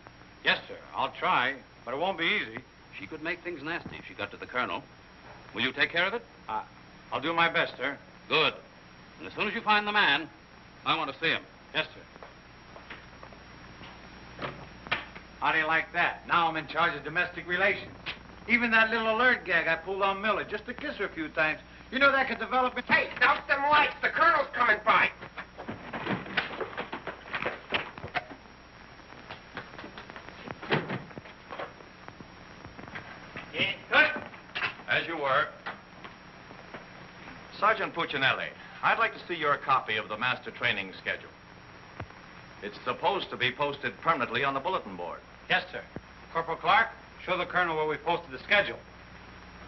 Yes, sir. I'll try, but it won't be easy. She could make things nasty if she got to the colonel. Will you take care of it? I'll do my best, sir. Good. And as soon as you find the man, I want to see him. Yes, sir. How do you like that? Now I'm in charge of domestic relations. Even that little alert gag I pulled on Miller, just to kiss her a few times, you know that could develop into... Hey, douse them lights. The colonel's coming by. Yeah, good. As you were. Sergeant Puccinelli, I'd like to see your copy of the master training schedule. It's supposed to be posted permanently on the bulletin board. Yes, sir. Corporal Clark, show the colonel where we posted the schedule.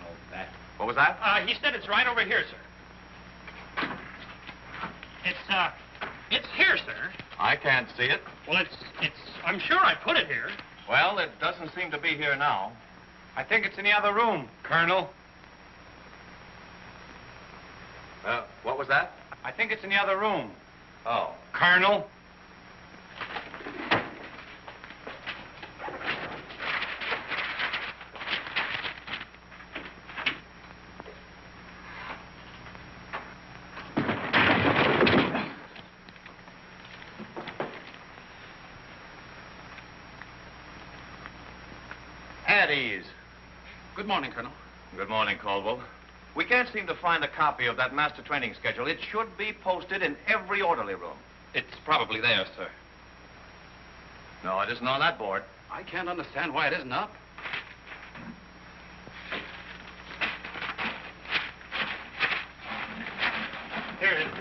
Oh, that. What was that? He said it's right over here, sir. It's here, sir. I can't see it. Well, I'm sure I put it here. Well, it doesn't seem to be here now. I think it's in the other room, Colonel. What was that? I think it's in the other room. Oh. Colonel. At ease. Good morning, Colonel. Good morning, Caldwell. We can't seem to find a copy of that master training schedule. It should be posted in every orderly room. It's probably there, sir. No, it isn't on that board. I can't understand why it isn't up. Here it is.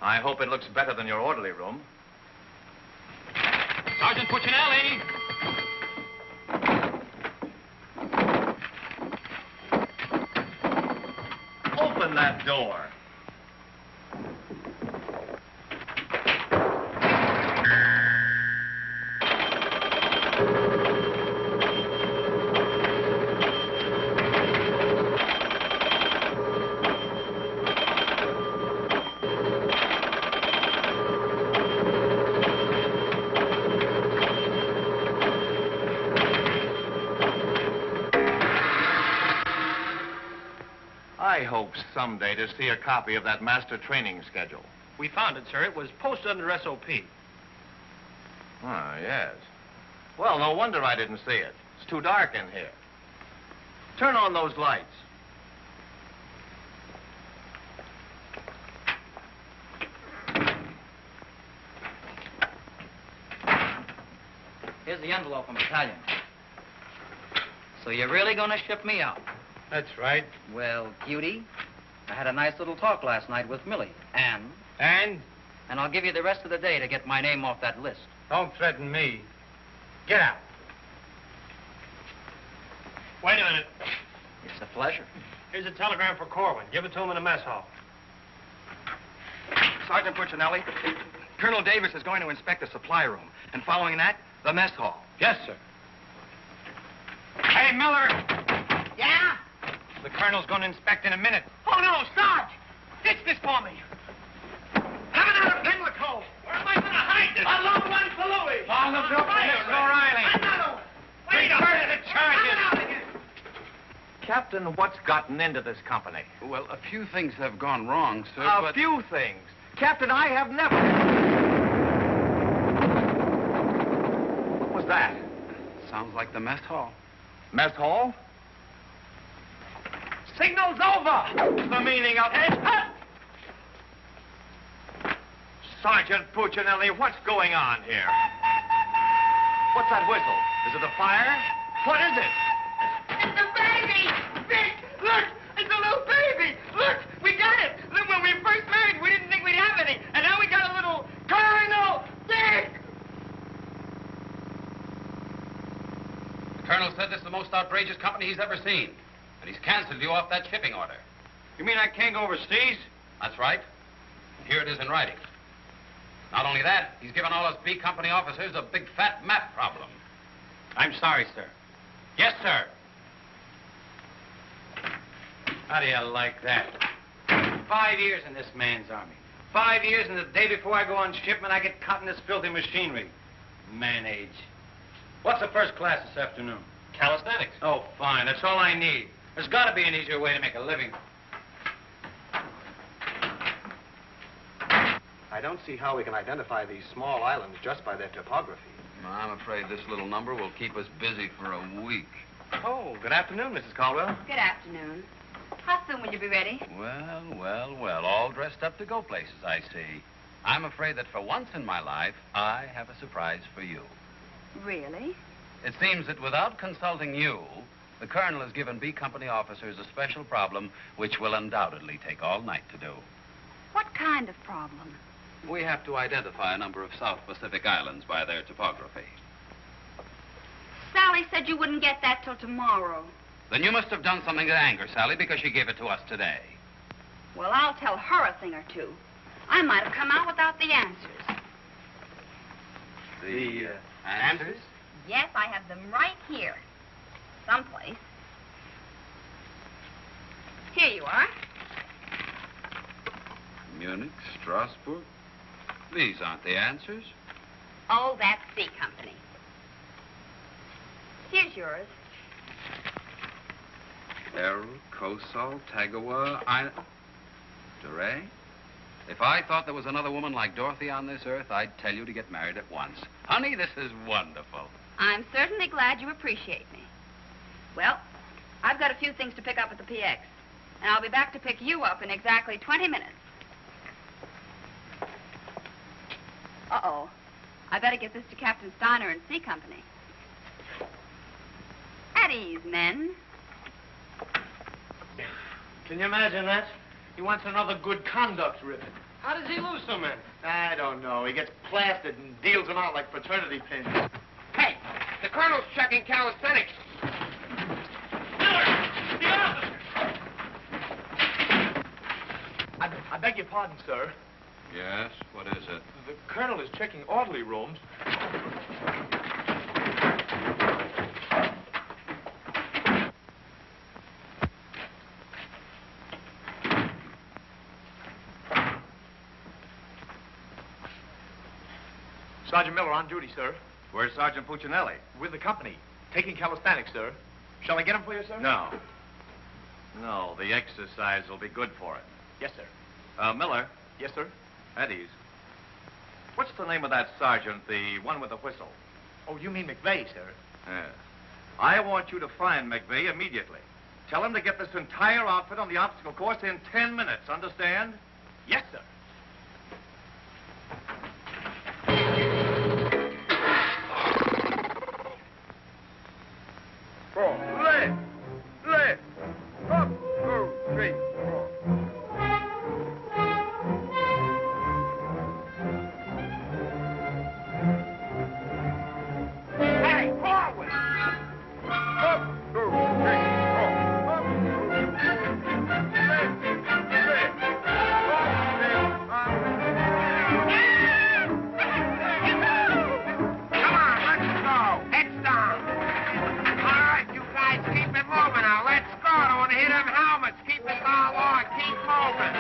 I hope it looks better than your orderly room. Sergeant Puccinelli! Open that door. I hope someday to see a copy of that master training schedule. We found it, sir. It was posted under SOP. Ah, yes. Well, no wonder I didn't see it. It's too dark in here. Turn on those lights. Here's the envelope from Italian. So you're really going to ship me out? That's right. Well, cutie, I had a nice little talk last night with Millie. And? And? And I'll give you the rest of the day to get my name off that list. Don't threaten me. Get out. Wait a minute. It's a pleasure. Here's a telegram for Corwin. Give it to him in the mess hall. Sergeant Puccinelli, Colonel Davis is going to inspect the supply room, and following that, the mess hall. Yes, sir. Hey, Miller! Yeah? The colonel's going to inspect in a minute. Oh, no, Sarge! Ditch this for me. Have it out of Pimlico. Where am I going to hide this? A long one for Louis. On the bill for Mr. O'Reilly. Another one. Wait a minute. Charges. Captain, what's gotten into this company? Well, a few things have gone wrong, sir, A few things. Captain, I have never... What was that? Sounds like the mess hall. Mess hall? Signal's over. The meaning of it? Sergeant Puccinelli, what's going on here? What's that whistle? Is it a fire? What is it? It's a baby! Vic, look! It's a little baby! Look! We got it! Look, when we first married, we didn't think we'd have any. And now we got a little Colonel Vic! The colonel said this is the most outrageous company he's ever seen. And he's canceled you off that shipping order. You mean I can't go overseas? That's right. Here it is in writing. Not only that, he's given all us B Company officers a big fat map problem. I'm sorry, sir. Yes, sir. How do you like that? 5 years in this man's army. 5 years, and the day before I go on shipment, I get caught in this filthy machinery. Man age. What's the first class this afternoon? Calisthenics. Oh, fine. That's all I need. There's got to be an easier way to make a living. I don't see how we can identify these small islands just by their topography. I'm afraid this little number will keep us busy for a week. Oh, good afternoon, Mrs. Caldwell. Good afternoon. How soon will you be ready? Well, all dressed up to go places, I see. I'm afraid that for once in my life, I have a surprise for you. Really? It seems that without consulting you, the colonel has given B Company officers a special problem which will undoubtedly take all night to do. What kind of problem? We have to identify a number of South Pacific islands by their topography. Sally said you wouldn't get that till tomorrow. Then you must have done something to anger Sally because she gave it to us today. Well, I'll tell her a thing or two. I might have come out without the answers. The answers? Yes, I have them right here. Someplace. Here you are. Munich, Strasbourg. These aren't the answers. Oh, that's C Company. Here's yours. Errol, Kosal, Tagawa, DeRay? If I thought there was another woman like Dorothy on this earth, I'd tell you to get married at once. Honey, this is wonderful. I'm certainly glad you appreciate me. Well, I've got a few things to pick up at the PX, and I'll be back to pick you up in exactly 20 minutes. Uh-oh. I better get this to Captain Steiner and C Company. At ease, men. Can you imagine that? He wants another good conduct ribbon. How does he lose so many? I don't know. He gets plastered and deals them out like fraternity pins. Hey, the colonel's checking calisthenics. I beg your pardon, sir. Yes? What is it? The colonel is checking orderly rooms. Sergeant Miller on duty, sir. Where's Sergeant Puccinelli? With the company. Taking calisthenics, sir. Shall I get him for you, sir? No. No, the exercise will be good for it. Yes, sir. Miller. Yes, sir. At ease. What's the name of that sergeant, the one with the whistle? Oh, you mean McVeigh, sir? Yes. I want you to find McVeigh immediately. Tell him to get this entire outfit on the obstacle course in 10 minutes, understand? Yes, sir. Left. Up, 2, 3, 4. Hey, forward. Up, 2, 3, 4. Up, 2, 3, left. Come on, let's go. Heads down. All right, you guys keep it moving now. Let's go. Don't want to hit them helmets. Keep it all on. Keep moving.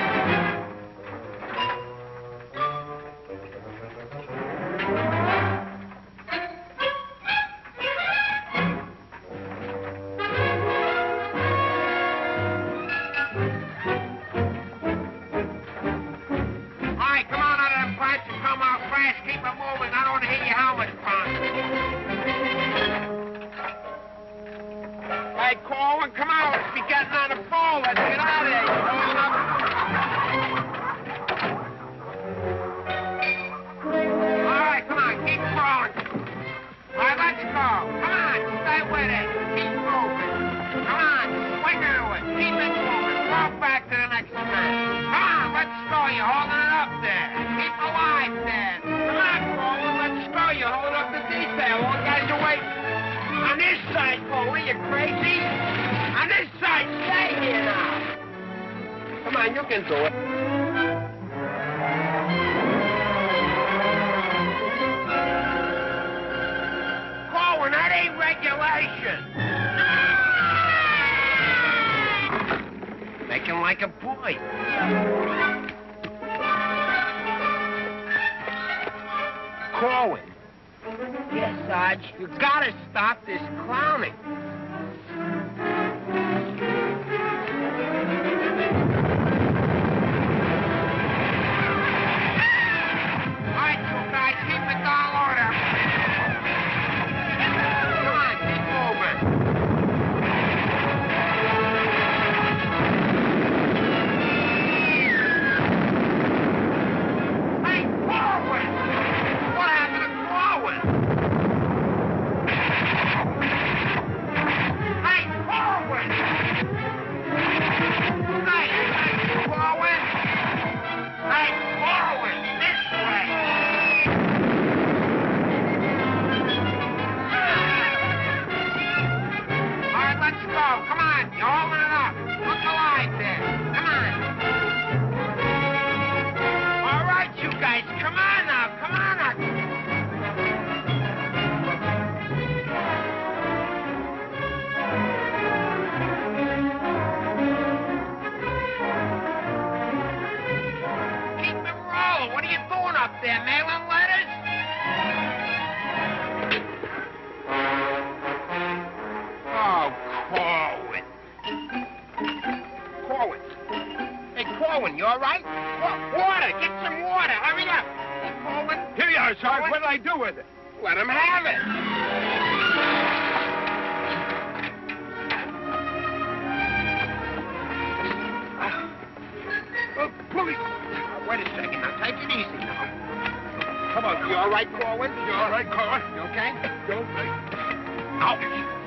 All right, come on out of them flats and come out fast. Keep it moving. I don't want to hit your helmets, Punk. Hey, Corwin, come on. Let's be getting on the pole. Let's get out of here. All right, come on. Keep crawling. All right, let's go. Come on. Stay with it. Keep moving. Come on. Swing into it. Keep it moving. Walk back to the next man. Come on. Let's go. You're holding it up there. Keep alive there. Come on, Corwin. Let's go. You're holding up the detail. All guys are waiting. On this side, Corwin. You crazy? On this side, stay here now. Come on, you can do it. Corwin, that ain't regulation. Make him like a boy. Corwin. Yes, Sarge. You gotta stop this clowning. up there, mailing letters? Oh, Corwin. Corwin. Hey, Corwin, you all right? Water. Get some water. Hurry up. Hey, Corwin. Here you are, Sarge. Corwin? What'll I do with it? Let him have it. Oh, please. Wait a second. Now, take it easy now. Come on. You all right, Corwin? You all right, Corwin? You okay? You okay? Ouch.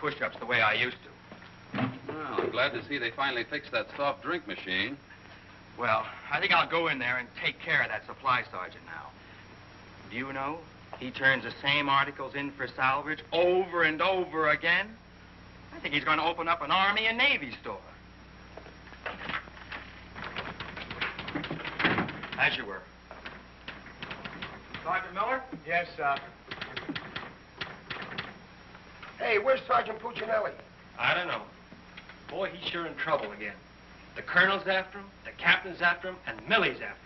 push-ups the way I used to. Well, I'm glad to see they finally fixed that soft drink machine. Well, I think I'll go in there and take care of that supply sergeant now. Do you know, he turns the same articles in for salvage over and over again. I think he's going to open up an Army and Navy store. As you were. Sergeant Miller? Yes, sir. Hey, where's Sergeant Puccinelli? I don't know. Boy, he's sure in trouble again. The colonel's after him, the captain's after him, and Millie's after him.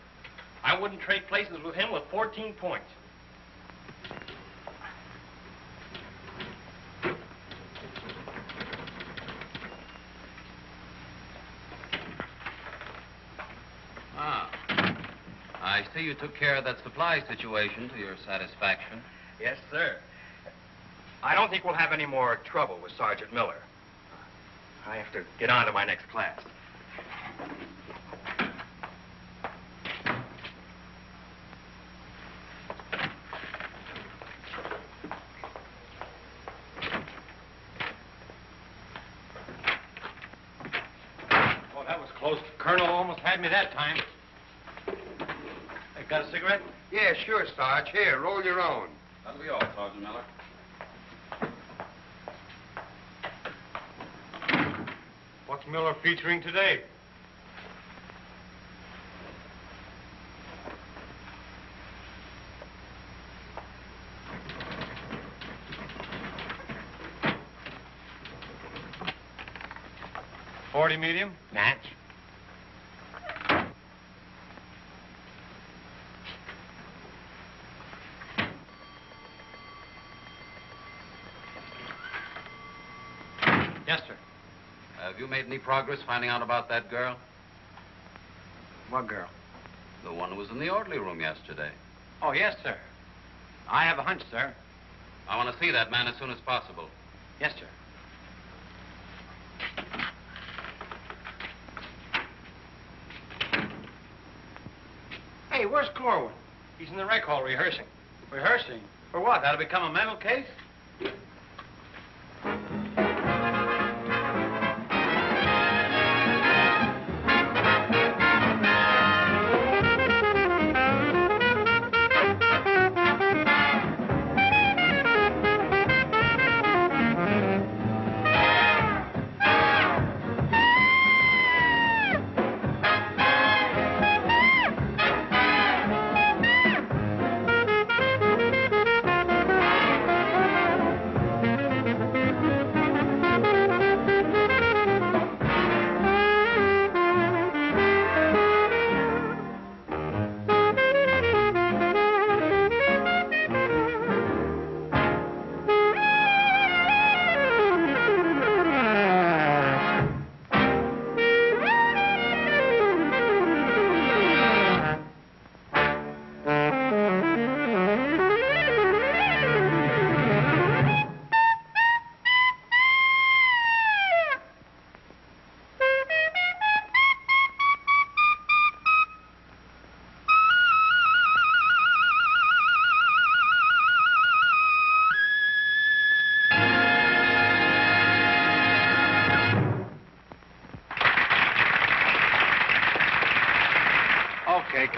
I wouldn't trade places with him with 14 points. Ah. I see you took care of that supply situation to your satisfaction. Yes, sir. I don't think we'll have any more trouble with Sergeant Miller. I have to get on to my next class. Oh, that was close. Colonel almost had me that time. Hey, got a cigarette? Yeah, sure, Sarge. Here, roll your own. That'll be all, Sergeant Miller. What's Miller featuring today? .40 medium? Match. Yes, sir. Have you made any progress finding out about that girl? What girl? The one who was in the orderly room yesterday. Oh, yes, sir. I have a hunch, sir. I want to see that man as soon as possible. Yes, sir. Hey, where's Corwin? He's in the rec hall rehearsing. Rehearsing? For what? That'll become a mental case?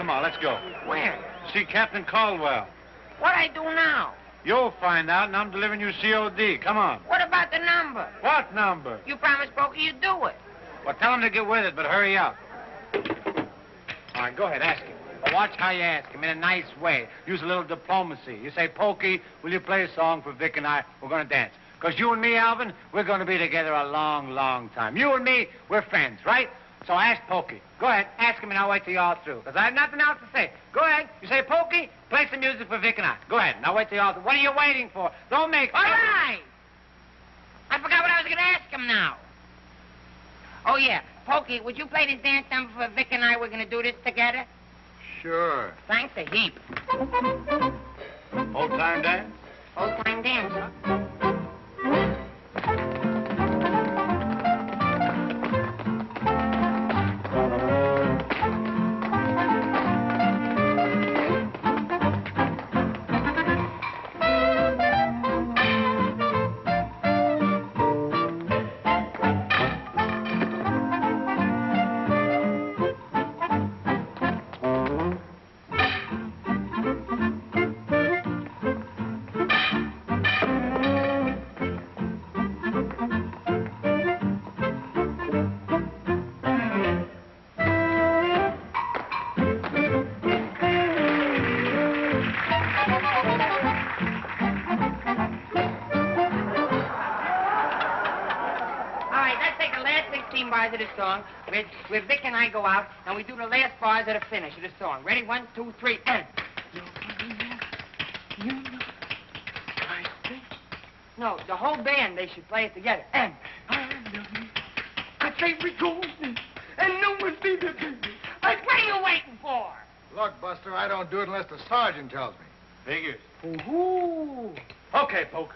Come on, let's go. Where? See Captain Caldwell. What I do now? You'll find out, and I'm delivering you COD. Come on. What about the number? What number? You promised Pokey you'd do it. Well, tell him to get with it, but hurry up. All right, go ahead, ask him. But watch how you ask him in a nice way. Use a little diplomacy. You say, Pokey, will you play a song for Vic and I? We're going to dance. Because you and me, Alvin, we're going to be together a long, long time. You and me, we're friends, right? So ask Pokey. Go ahead, ask him, and I'll wait till you're all through. Because I have nothing else to say. Go ahead. You say, Pokey, play some music for Vic and I. Go ahead, and I'll wait till you're all through. What are you waiting for? Don't make... All right. I forgot what I was going to ask him now. Oh, yeah. Pokey, would you play this dance number for Vic and I? We're going to do this together. Sure. Thanks a heap. Old-time dance? Old-time dance, huh? Bars of the song, where Vic and I go out, and we do the last bars of the finish of the song. Ready? 1, 2, 3, and... No, the whole band, they should play it together. And... I say we go, and no one's leaving me. What are you waiting for? Look, Buster, I don't do it unless the sergeant tells me. Figures. Ooh. Okay, Poke.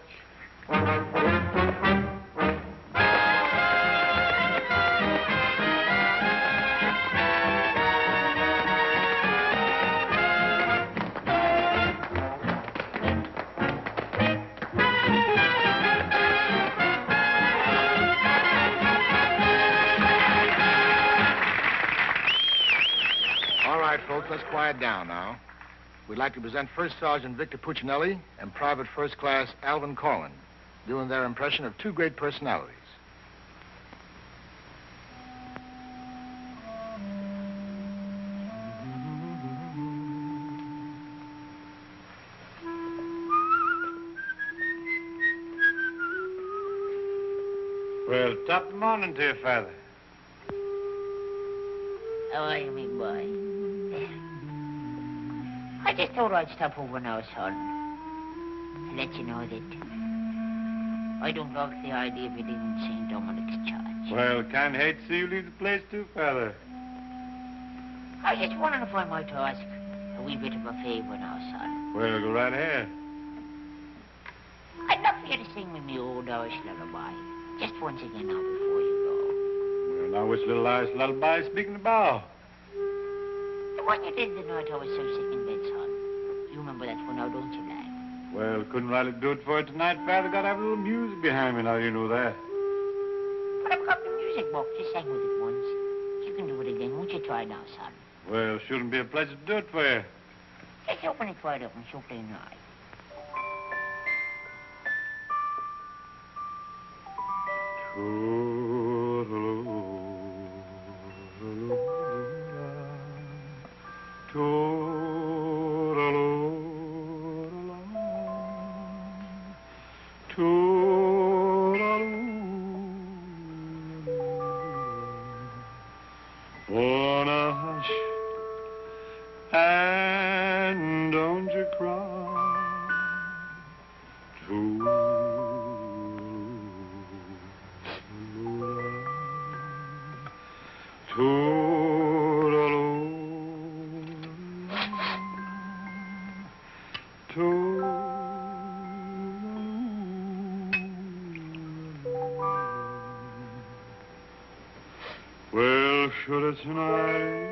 Folks, let's quiet down now. We'd like to present First Sergeant Victor Puccinelli and Private First Class Alvin Corlin, doing their impression of two great personalities. Well, top of the morning to you, Father. How are you, me boy? I just thought I'd stop over now, son, and let you know that I don't like the idea of you leaving St. Dominic's Church. Well, can't hate to see you leave the place too, Father. I was just wondering if I might ask a wee bit of a favor now, son. Well, go right ahead. I'd love for you to sing me my old Irish lullaby, just once again now before you Well, now which little Irish lullaby is speaking about? go. The one you did the night I was so sick in bed, son. You remember that one now, don't you, lad? Well, couldn't rightly do it for you tonight, Father. Got to have a little music behind me now, you know that. But I've got the music book. You sang with it once. You can do it again. Won't you try now, son? Well, shouldn't be a pleasure to do it for you. Just open it wide open so plain eye. Wanna hush and don't you cry. Well, should it tonight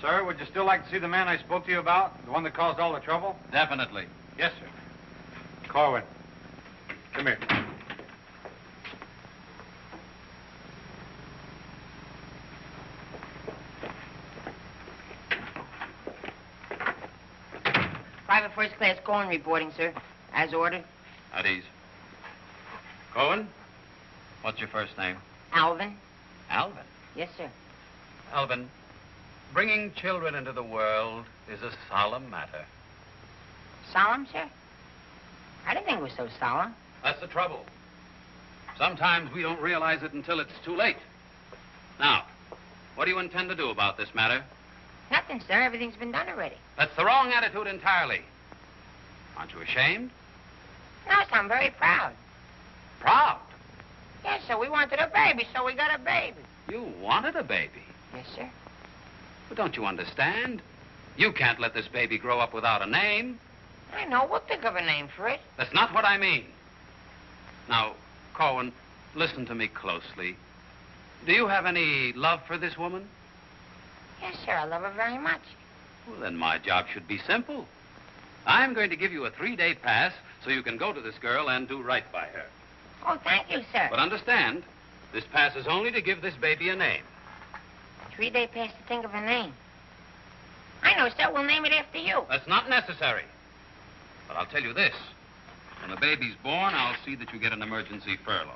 Sir, would you still like to see the man I spoke to you about? The one that caused all the trouble? Definitely. Yes, sir. Corwin, come here. Private First Class Cohen reporting, sir. As ordered. At ease. Cohen, what's your first name? Alvin. Alvin. Yes, sir. Alvin, bringing children into the world is a solemn matter. Solemn, sir? I didn't think it was so solemn. That's the trouble. Sometimes we don't realize it until it's too late. Now, what do you intend to do about this matter? Nothing, sir. Everything's been done already. That's the wrong attitude entirely. Aren't you ashamed? No, sir, I'm very proud. Proud? Yes, sir. We wanted a baby, so we got a baby. You wanted a baby? Yes, sir. But don't you understand? You can't let this baby grow up without a name. I know. We'll think of a name for it. That's not what I mean. Now, Cohen, listen to me closely. Do you have any love for this woman? Yes, sir. I love her very much. Well, then my job should be simple. I'm going to give you a 3-day pass so you can go to this girl and do right by her. Oh, thank you, sir. But understand, this pass is only to give this baby a name. 3-day pass to think of a name. I know, sir. We'll name it after you. That's not necessary. But I'll tell you this. When the baby's born, I'll see that you get an emergency furlough.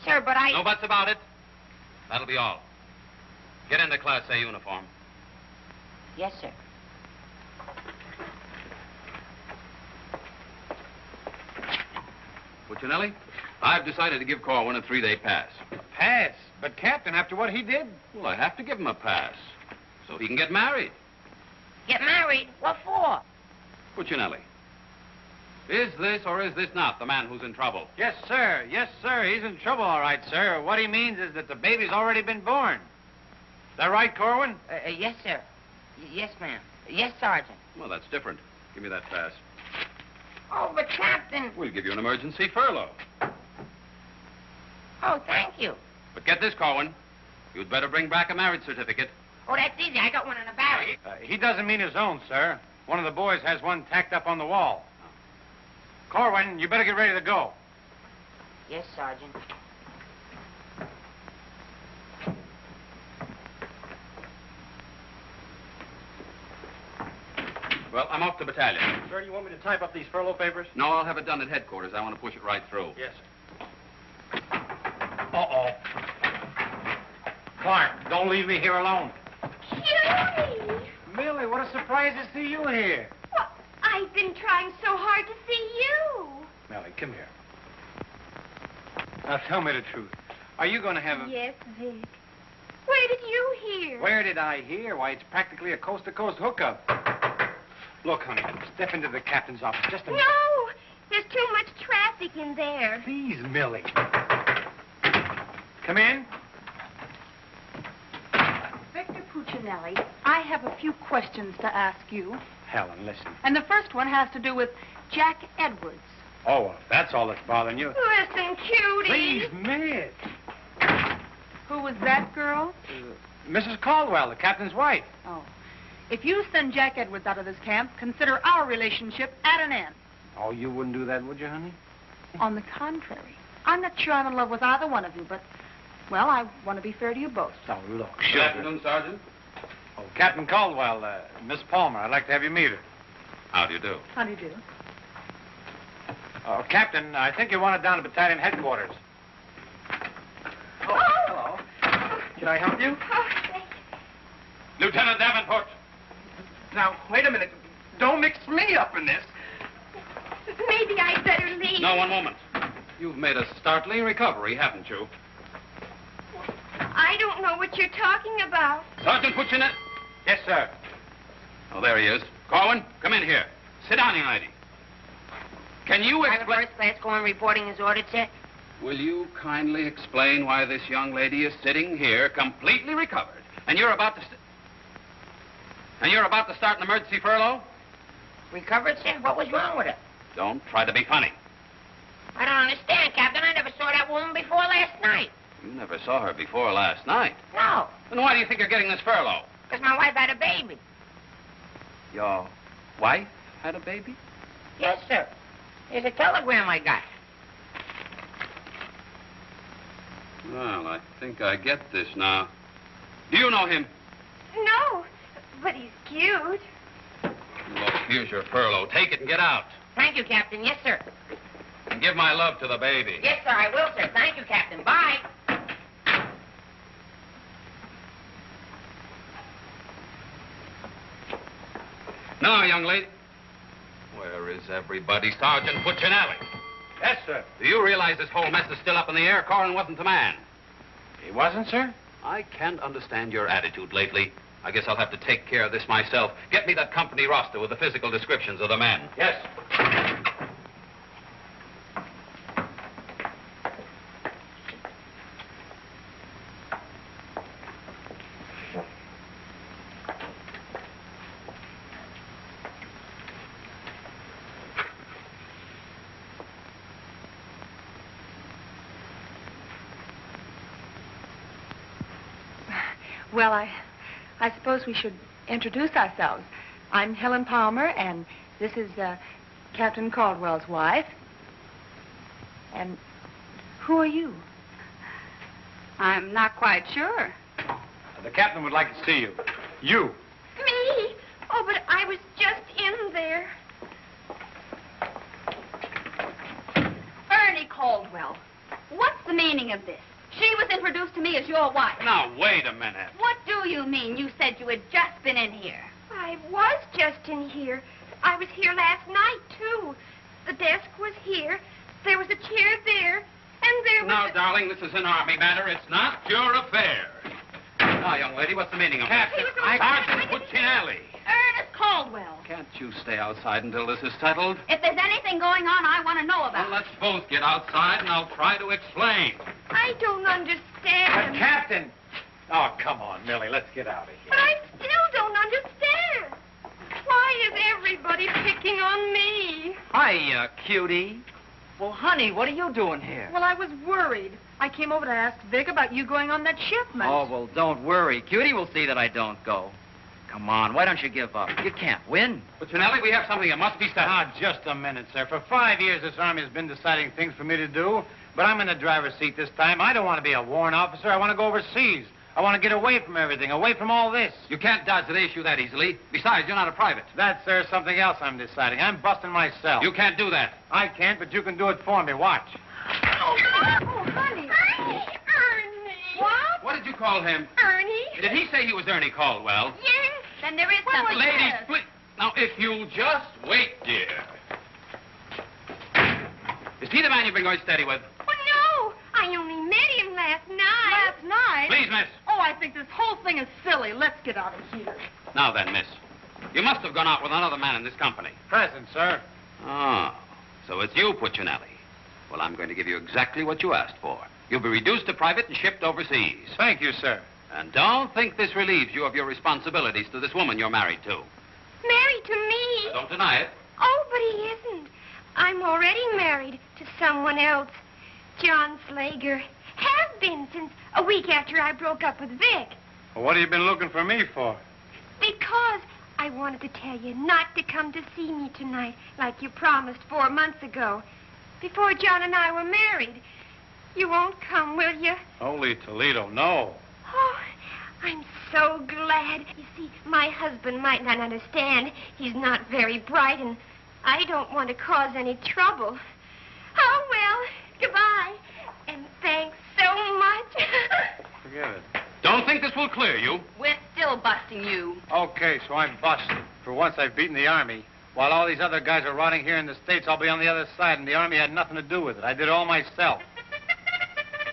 Sir, but I... No buts about it. That'll be all. Get into Class A uniform. Yes, sir. Puccinelli, I've decided to give Corwin a 3-day pass. Pass? But, Captain, after what he did? Well, I have to give him a pass so he can get married. Get married? What for? Puccinelli, is this or is this not the man who's in trouble? Yes, sir. Yes, sir. He's in trouble, all right, sir. What he means is that the baby's already been born. Is that right, Corwin? Yes, sir. Yes, ma'am. Yes, Sergeant. Well, that's different. Give me that pass. Oh, but, Captain... We'll give you an emergency furlough. Oh, thank you. But get this, Corwin. You'd better bring back a marriage certificate. Oh, that's easy. I got one in the barrel. He doesn't mean his own, sir. One of the boys has one tacked up on the wall. Corwin, you better get ready to go. Yes, Sergeant. Well, I'm off to battalion. Sir, you want me to type up these furlough papers? No, I'll have it done at headquarters. I want to push it right through. Yes, sir. Uh-oh. Clark, don't leave me here alone. Judy! Millie, what a surprise to see you here. Well, I've been trying so hard to see you. Millie, come here. Now, tell me the truth. Are you going to have a... Yes, Vic. Where did you hear? Where did I hear? Why, it's practically a coast-to-coast hookup. Look, honey, step into the captain's office just a minute. No! There's too much traffic in there. Please, Millie. Come in. Victor Puccinelli, I have a few questions to ask you. Helen, listen. And the first one has to do with Jack Edwards. Oh, well, if that's all that's bothering you. Listen, cutie. Please, Miss. Who was that girl? Mrs. Caldwell, the captain's wife. Oh. If you send Jack Edwards out of this camp, consider our relationship at an end. Oh, you wouldn't do that, would you, honey? On the contrary. I'm not sure I'm in love with either one of you, but, well, I want to be fair to you both. Oh, look, Good sugar. afternoon, Sergeant. Oh, Captain Caldwell, Miss Palmer, I'd like to have you meet her. How do you do? How do you do? Oh, Captain, I think you want it down to battalion headquarters. Oh, hello. Can I help you? Oh, thank you. Lieutenant Davenport. Now, wait a minute. Don't mix me up in this. Maybe I'd better leave. No, one moment. You've made a startling recovery, haven't you? I don't know what you're talking about. Sergeant Puccinelli. Yes, sir. Oh, there he is. Corwin, come in here. Sit down, young lady. Can you Private explain... First Class Cohen reporting as ordered, sir. Will you kindly explain why this young lady is sitting here completely recovered, and you're about to... start an emergency furlough? Recovered, sir? What was wrong with her? Don't try to be funny. I don't understand, Captain. I never saw that woman before last night. You never saw her before last night. No. Then why do you think you're getting this furlough? Because my wife had a baby. Your wife had a baby? Yes, sir. Here's a telegram I got. Well, I think I get this now. Do you know him? No, but he's cute. Look, here's your furlough. Take it and get out. Thank you, Captain. Yes, sir. And give my love to the baby. Yes, sir, I will, sir. Thank you, Captain. Bye. Now, young lady. Where is everybody? Sergeant Puccinelli. Yes, sir. Do you realize this whole mess is still up in the air? Corrin wasn't the man. He wasn't, sir? I can't understand your attitude lately. I guess I'll have to take care of this myself. Get me that company roster with the physical descriptions of the men. Yes. Well, I suppose we should introduce ourselves. I'm Helen Palmer, and this is Captain Caldwell's wife. And who are you? I'm not quite sure. The captain would like to see you. You. Me? Oh, but I was just in there. Ernie Caldwell. What's the meaning of this? She was introduced to me as your wife. Now, wait a minute. What do you mean? You said you had just been in here. I was just in here. I was here last night, too. The desk was here. There was a chair there. And there was Now, darling, this is an Army matter. It's not your affair. Now, young lady, what's the meaning of Captain, this? Sergeant Puccinelli. Ernest Caldwell. Can't you stay outside until this is settled? If there's anything going on, I want to know about Well, let's both get outside, and I'll try to explain. I don't understand. Captain! Oh, come on, Millie. Let's get out of here. But I still don't understand. Why is everybody picking on me? Hiya, cutie. Well, honey, what are you doing here? Well, I was worried. I came over to ask Vic about you going on that shipment. Oh, well, don't worry. Cutie will see that I don't go. Come on, why don't you give up? You can't win. Puccinelli, we have something that must be settled. Ah, just a minute, sir. For 5 years, this Army has been deciding things for me to do, but I'm in the driver's seat this time. I don't want to be a warrant officer. I want to go overseas. I want to get away from everything, away from all this. You can't dodge the issue that easily. Besides, you're not a private. That's, sir, something else I'm deciding. I'm busting myself. You can't do that. I can't, but you can do it for me. Watch. Oh, honey. Ernie. What? What did you call him? Ernie? Did he say he was Ernie Caldwell? Yes. Then there is something. Ladies, please. Now, if you'll just wait, dear. Is he the man you've been going steady with? Oh, no. I only met him last night. Last night? Please, miss. Oh, I think this whole thing is silly. Let's get out of here. Now then, miss. You must have gone out with another man in this company. Present, sir. Oh, so it's you, Puccinelli. Well, I'm going to give you exactly what you asked for. You'll be reduced to private and shipped overseas. Thank you, sir. And don't think this relieves you of your responsibilities to this woman you're married to. Married to me? Don't deny it. Oh, but he isn't. I'm already married to someone else. John Slager. Have been since a week after I broke up with Vic. Well, what have you been looking for me for? Because I wanted to tell you not to come to see me tonight like you promised 4 months ago. Before John and I were married. You won't come, will you? Holy Toledo, no. Oh, I'm so glad. You see, my husband might not understand. He's not very bright, and I don't want to cause any trouble. Oh, well, goodbye. And thanks so much. Forget it. Don't think this will clear you. We're still busting you. Okay, so I'm busted. For once, I've beaten the Army. While all these other guys are rotting here in the States, I'll be on the other side, and the Army had nothing to do with it. I did it all myself.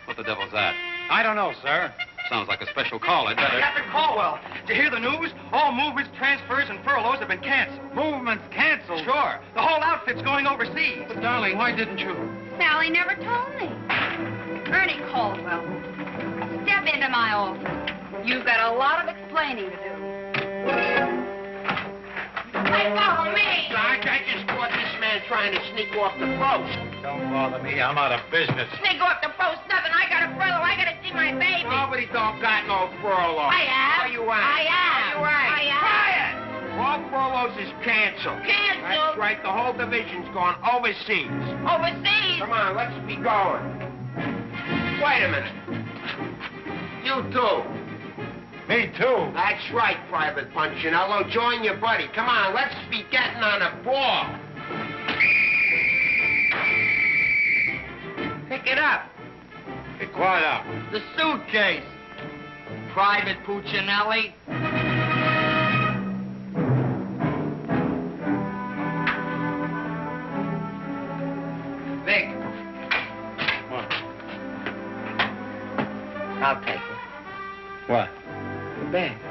What the devil's that? I don't know, sir. Sounds like a special call. I'd better... Captain Caldwell, did you hear the news? All movements, transfers, and furloughs have been canceled. Movements canceled? Sure. The whole outfit's going overseas. But, darling, why didn't you? Sally never told me. Ernie Caldwell, step into my office. You've got a lot of explaining to do. Hey, follow me. Sarge, I just caught this man trying to sneak off the post. Don't bother me. I'm out of business. Sneak off the post, nothing. I got a furlough. I got to see my baby. Nobody don't got no furlough. I have. Are you out? I have. right. Quiet. All furloughs is canceled. Canceled? That's right. The whole division's gone overseas. Overseas? Come on, let's be going. Wait a minute. You too. Me too. That's right, Private Punchinello. Join your buddy. Come on, let's be getting on a ball. Pick it up. Be quiet out. The suitcase. Private Puccinelli. Vic. What? I'll take it. What? The bag.